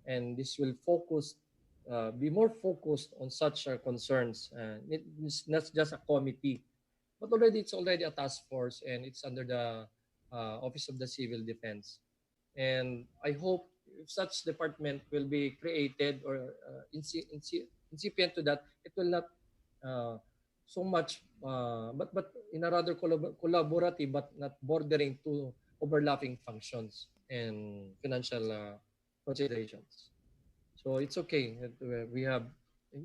and this will be more focused on such concerns. It's not just a committee, but it's already a task force, and it's under the Office of the Civil Defense. And I hope if such department will be created or incipient to that, it will not so much, but in a rather collaborative, but not bordering to overlapping functions and financial considerations. So it's okay. We have,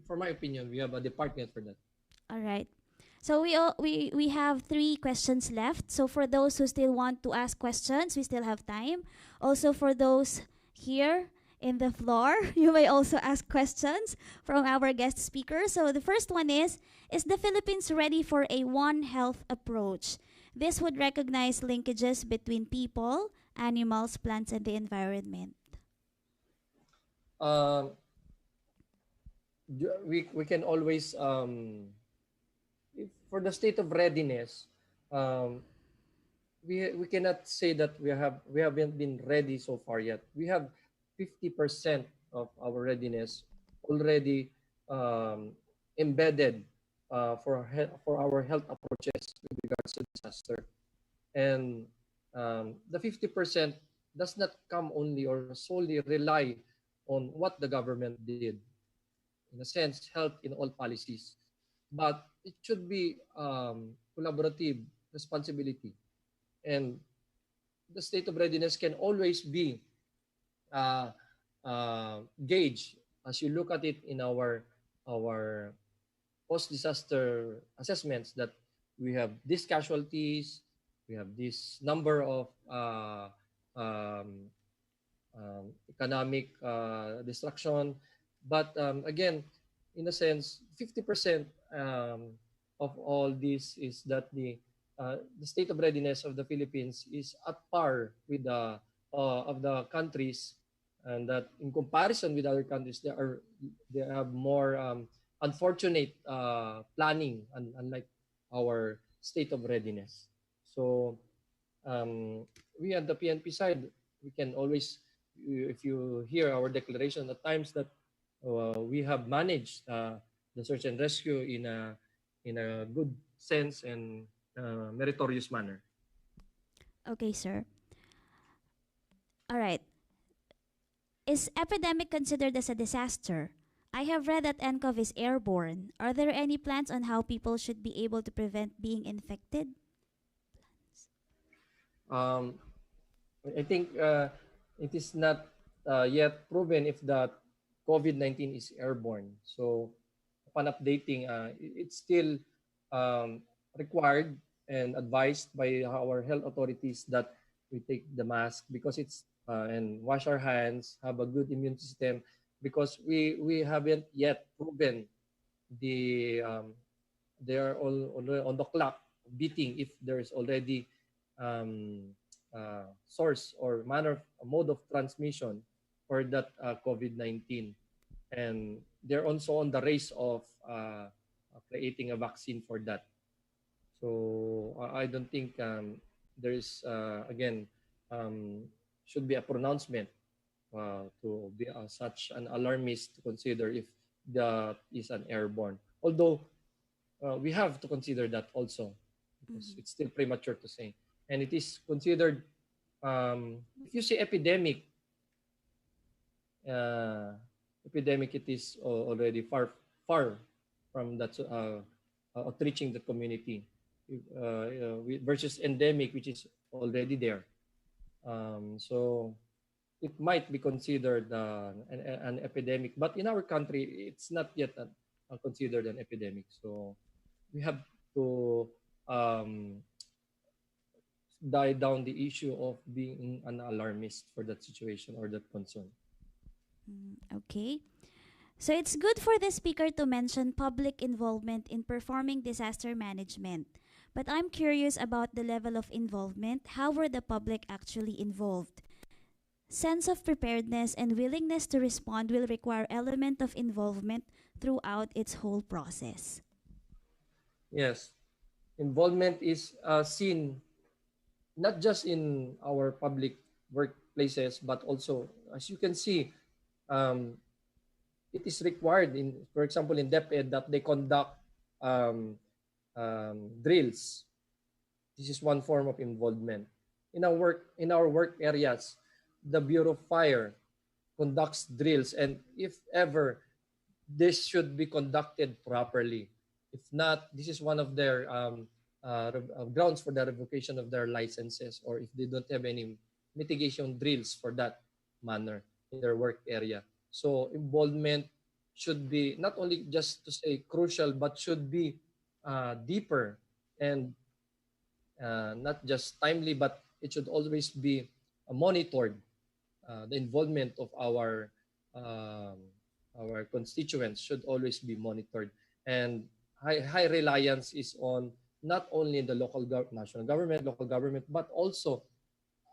for my opinion, we have a department for that. All right. So we have 3 questions left. So for those who still want to ask questions, we still have time. Also for those here in the floor, you may also ask questions from our guest speakers. So the first one is the Philippines ready for a One Health approach? This would recognize linkages between people, animals, plants, and the environment. We can always for the state of readiness, we cannot say that we haven't been ready so far yet. We have 50% of our readiness already embedded for our health approaches with regards to disaster, and the 50% does not come only or solely rely on what the government did. In a sense, health in all policies, but it should be collaborative responsibility, and the state of readiness can always be gauged as you look at it in our post-disaster assessments, that we have these casualties, we have this number of economic destruction, but again, in a sense, 50% of all this is that the state of readiness of the Philippines is at par with the of the countries, and that in comparison with other countries, they have more unfortunate planning, unlike our state of readiness. So we at the PNP side, we can always, if you hear our declaration at times, that we have managed the search and rescue in a good sense and meritorious manner. Okay, sir. All right. Is epidemic considered as a disaster? I have read that NCOV is airborne. Are there any plans on how people should be able to prevent being infected? I think it is not yet proven if that COVID-19 is airborne. So upon updating, it's still required and advised by our health authorities that we take the mask, because it's and wash our hands, have a good immune system, because we haven't yet proven they are all on the clock beating if there is already source or mode of transmission for that COVID-19, and they're also on the race of creating a vaccine for that. So I don't think there is again should be a pronouncement to be such an alarmist to consider if that is an airborne. Although we have to consider that also, because it's still premature to say. And it is considered, if you say epidemic, it is already far from that reaching the community, versus endemic, which is already there. So it might be considered an epidemic, but in our country, it's not yet considered an epidemic. So we have to die down the issue of being an alarmist for that situation or that concern. Okay. So it's good for the speaker to mention public involvement in performing disaster management. But I'm curious about the level of involvement. How were the public actually involved? sense of preparedness and willingness to respond will require element of involvement throughout its whole process. Yes, involvement is seen not just in our public workplaces, but also, as you can see, um, it is required in, for example, in DepEd that they conduct um, drills. This is one form of involvement. In our work areas, the Bureau of Fire conducts drills, and if ever, this should be conducted properly. If not, this is one of their grounds for the revocation of their licenses, or if they don't have any mitigation drills for that manner in their work area. So involvement should be not only just to say crucial, but should be deeper and not just timely, but it should always be monitored. The involvement of our constituents should always be monitored, and high reliance is on not only the national government, local government, but also,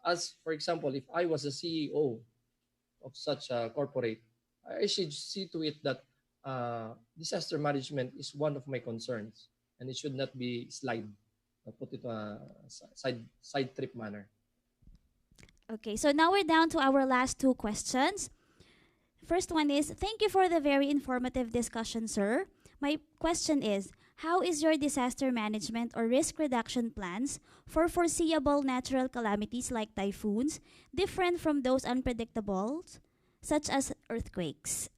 as for example, if I was a CEO of such a corporate, I should see to it that disaster management is one of my concerns, and it should not be put it a side trip manner. Okay, so now we're down to our last two questions. First one is, thank you for the very informative discussion, sir. My question is, how is your disaster management or risk reduction plans for foreseeable natural calamities like typhoons different from those unpredictable, such as earthquakes?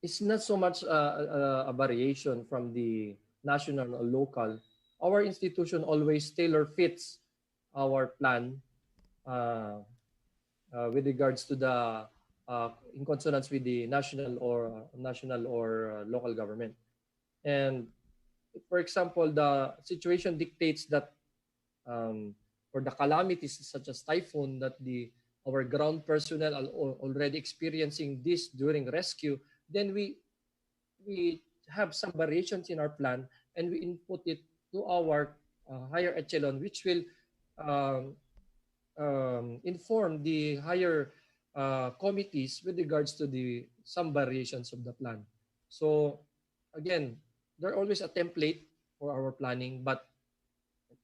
It's not so much a variation from the national or local. Our institution always tailor fits our plan with regards to the in consonance with the national or local government. And for example, the situation dictates that for the calamities such as typhoon, that our ground personnel are already experiencing this during rescue, then we have some variations in our plan, and we input it to our higher echelon, which will inform the higher committees with regards to some variations of the plan. So again, there's always a template for our planning, but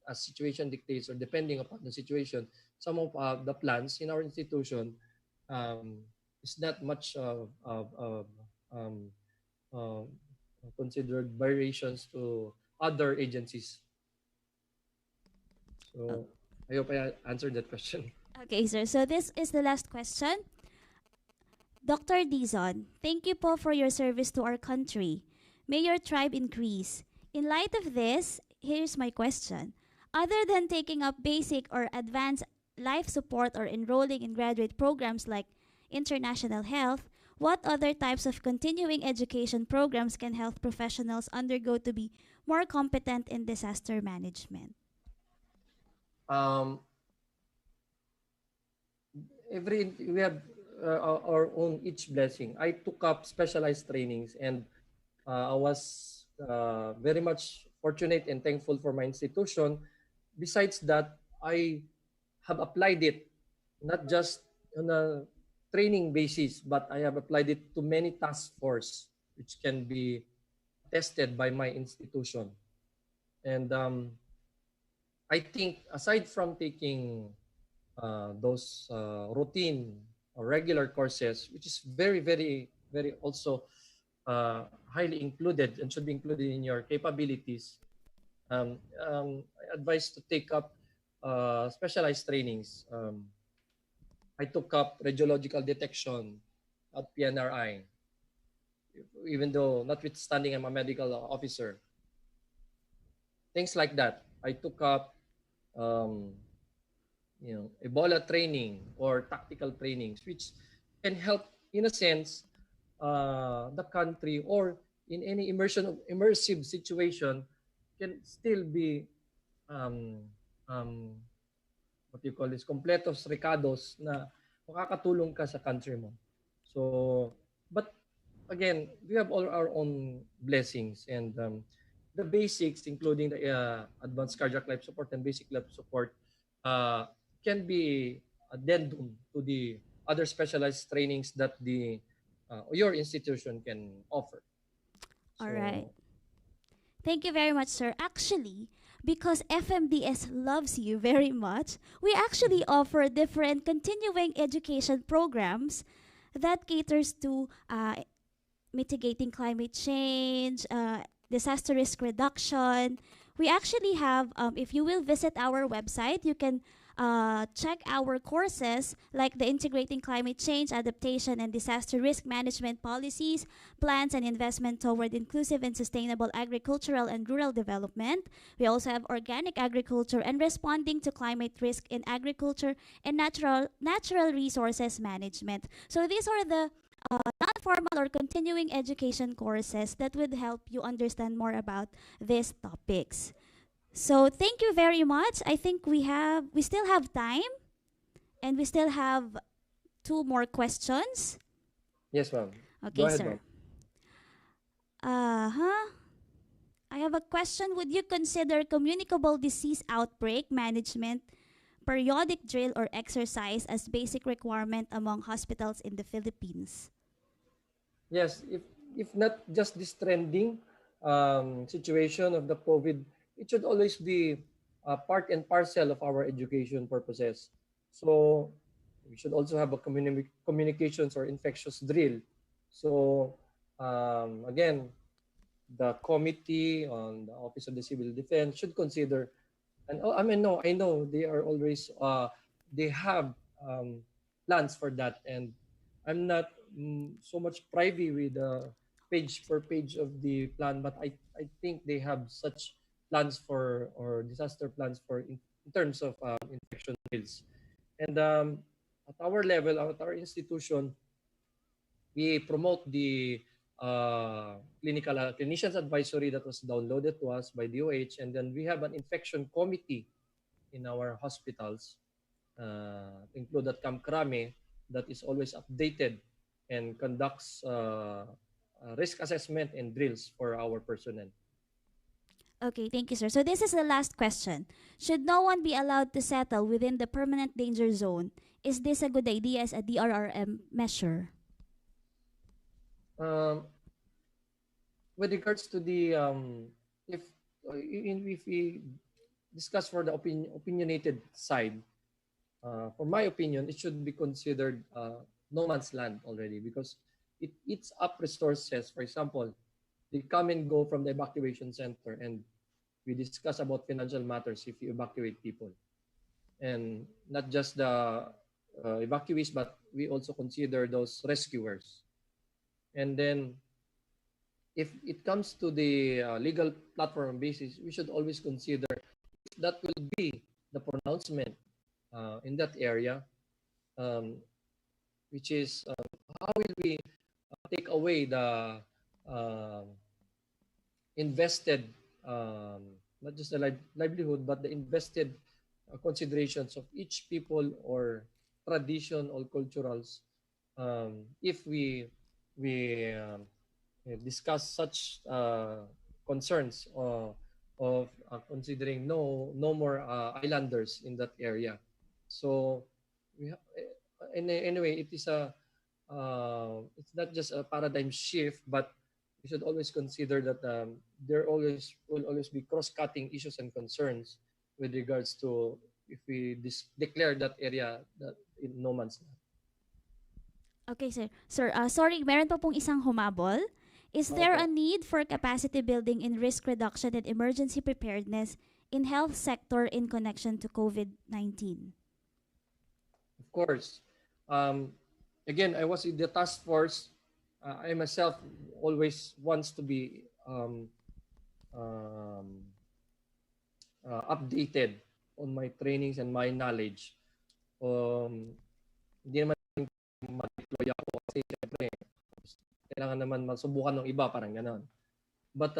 as situation dictates, or depending upon the situation, some of the plans in our institution is not much considered variations to other agencies. So I hope I answered that question. Okay, sir. So this is the last question. Dr. Dizon, thank you po for your service to our country. May your tribe increase. In light of this, here's my question. Other than taking up basic or advanced life support or enrolling in graduate programs like international health, what other types of continuing education programs can health professionals undergo to be more competent in disaster management? We have our own each blessing. I took up specialized trainings, and I was very much fortunate and thankful for my institution. Besides that, I have applied it not just on a training basis, but I have applied it to many task force which can be tested by my institution. And I think aside from taking those routine or regular courses, which is very, very, very also highly included and should be included in your capabilities, I advise to take up specialized trainings. I took up radiological detection at PNRI, even though notwithstanding I'm a medical officer. Things like that. I took up Ebola training or tactical trainings, which can help, in a sense, the country, or in any immersive situation, can still be what you call this, completos recados, na makakatulong ka sa country mo. So, but again, we have all our own blessings, and the basics, including the advanced cardiac life support and basic life support, uh, can be addendum to the other specialized trainings that the your institution can offer. All right. So Thank you very much, sir. Actually, because FMDS loves you very much, we actually offer different continuing education programs that caters to mitigating climate change, disaster risk reduction. We actually have, if you will visit our website, you can check our courses like the Integrating Climate Change, Adaptation, and Disaster Risk Management Policies, Plans and Investment Toward Inclusive and Sustainable Agricultural and Rural Development. We also have Organic Agriculture and Responding to Climate Risk in Agriculture and Natural Resources Management. So these are the non-formal or continuing education courses that would help you understand more about these topics. So thank you very much. I think we still have time and we still have two more questions. yes, ma'am. Go Okay, ahead, sir. ma'am. Uh-huh. I have a question. Would you consider communicable disease outbreak management, periodic drill or exercise as basic requirement among hospitals in the Philippines? Yes, if not just this trending situation of the COVID, it should always be part and parcel of our education purposes. So we should also have a communications or infectious drill. So again, the committee on the Office of the Civil Defense should consider. And no, I know they are always they have plans for that, and I'm not so much privy with the page per page of the plan, but I think they have such plans for or disaster plans for in terms of infection drills. And at our level, at our institution, we promote the clinicians advisory that was downloaded to us by DOH, and then we have an infection committee in our hospitals, include at Camp Crame, that is always updated and conducts risk assessment and drills for our personnel. Okay, thank you, sir. So this is the last question. Should no one be allowed to settle within the permanent danger zone? Is this a good idea as a DRRM measure? Um, with regards to the if if we discuss for the opinionated side, for my opinion, it should be considered no man's land already because it eats up resources. For example, they come and go from the evacuation center, and we discuss about financial matters if you evacuate people, and not just the evacuees, but we also consider those rescuers. And then if it comes to the legal platform basis, we should always consider if that will be the pronouncement in that area, um, which is how will we take away the uh, invested, not just the livelihood, but the invested considerations of each people or tradition or culturals. If we discuss such concerns of considering no more islanders in that area. So anyway, it is a it's not just a paradigm shift, but we should always consider that there always will always be cross-cutting issues and concerns with regards to if we declare that area that in no man's land. Okay, sir. Sir, sorry, meron pa pong isang humabol. Is there a Okay. need for capacity building in risk reduction and emergency preparedness in health sector in connection to COVID-19? Of course. Um, Again, I was in the task force. I myself always wants to be um, updated on my trainings and my knowledge. Hindi naman ma-deploy ako kasi syempre kailangan naman masubukan ng iba, parang ganon. But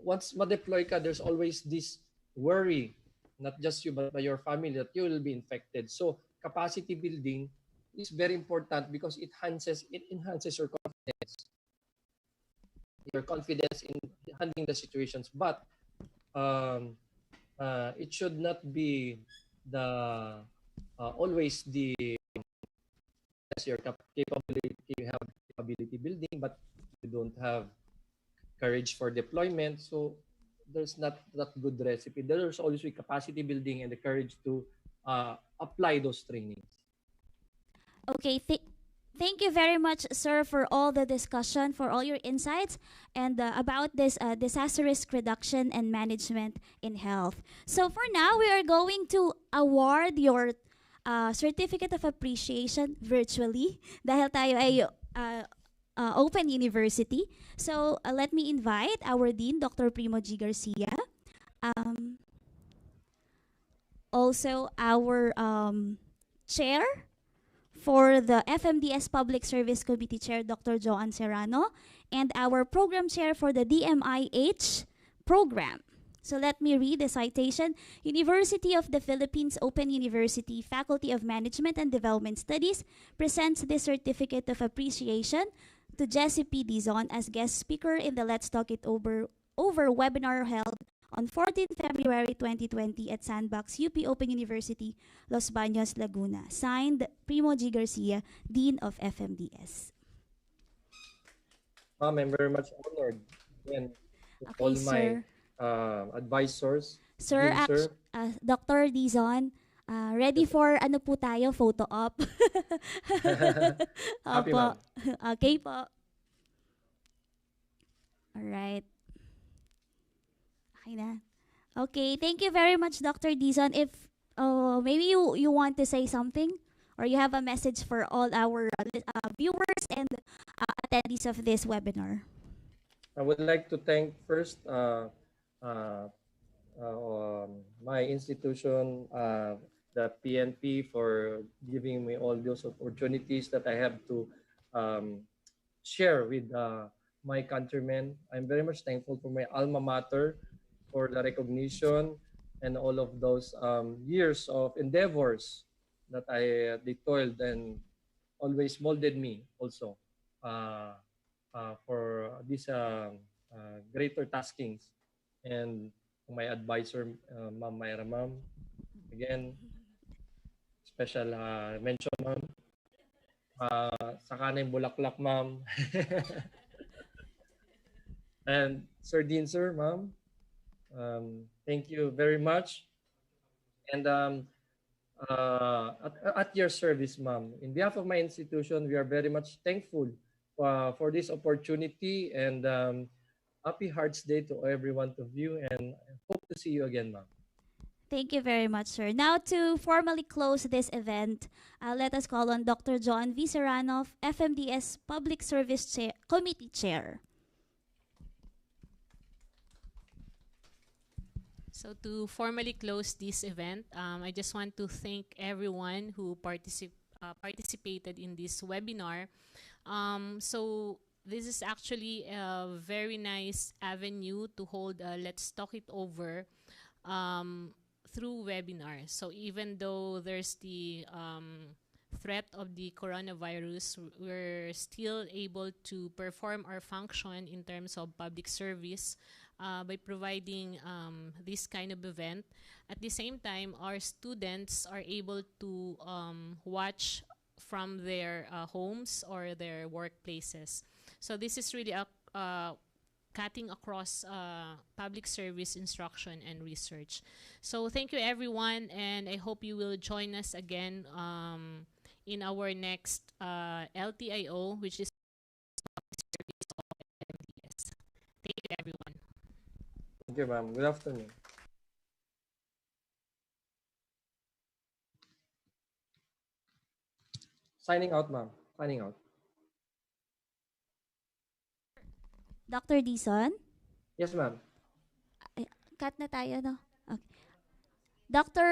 once ma-deploy ka, there's always this worry, not just you, but by your family, that you will be infected. So capacity building is very important because it enhances your confidence in handling the situations. But it should not be the always the your capability, you have capability building, but you don't have courage for deployment. So there's not that good recipe. There's always capacity building and the courage to apply those trainings. Okay, thank you very much, sir, for all the discussion, for all your insights, and about this disaster risk reduction and management in health. So for now, we are going to award your certificate of appreciation virtually dahil tayo ay Open University. So let me invite our Dean, Dr. Primo G. Garcia. Also, our Chair for the FMDS Public Service Committee Chair, Dr. Joan Serrano, and our Program Chair for the DMIH program. So let me read the citation. University of the Philippines Open University Faculty of Management and Development Studies presents this certificate of appreciation to Jessie P. Dizon as guest speaker in the Let's Talk It Over webinar held on 14 February 2020 at Sandbox UP Open University, Los Baños, Laguna. Signed, Primo G. Garcia, Dean of FMDS. I'm very much honored. And Okay, all sir. my advisors. Sir, Dean, sir. Dr. Dizon, ready for ano po tayo, photo op? Happy, Opo. ma'am. Okay po. Alright. Okay na. Okay, thank you very much, Dr. Dizon. If maybe you want to say something or you have a message for all our viewers and attendees of this webinar. I would like to thank first my institution, the PNP, for giving me all those opportunities that I have to share with my countrymen. I'm very much thankful for my alma mater for the recognition and all of those years of endeavors that they toiled and always molded me also for these greater taskings. And my advisor, Ma'am Myra, ma'am, again, special mention, ma'am. Sa kanang Bulaklak, ma'am. And Sir Dean, sir, ma'am, thank you very much. And at your service, ma'am. In behalf of my institution, we are very much thankful for this opportunity, and happy Hearts Day to every one of you, and hope to see you again, ma'am. Thank you very much, sir. Now, to formally close this event, let us call on Dr. John V. Serrano, FMDS Public Service Committee Chair. So to formally close this event, I just want to thank everyone who participated in this webinar. So this is actually a very nice avenue to hold Let's Talk It Over through webinars. So even though there's the threat of the coronavirus, we're still able to perform our function in terms of public service by providing this kind of event. At the same time, our students are able to watch from their homes or their workplaces. So this is really a cutting across public service instruction and research. So thank you, everyone, and I hope you will join us again in our next LTIO, which is Service of MDS. Thank you, everyone. Thank you, ma'am. Good afternoon. Signing out, ma'am. Signing out. Dr. Dizon? Yes, ma'am. Cut na tayo, no? Okay. Dr.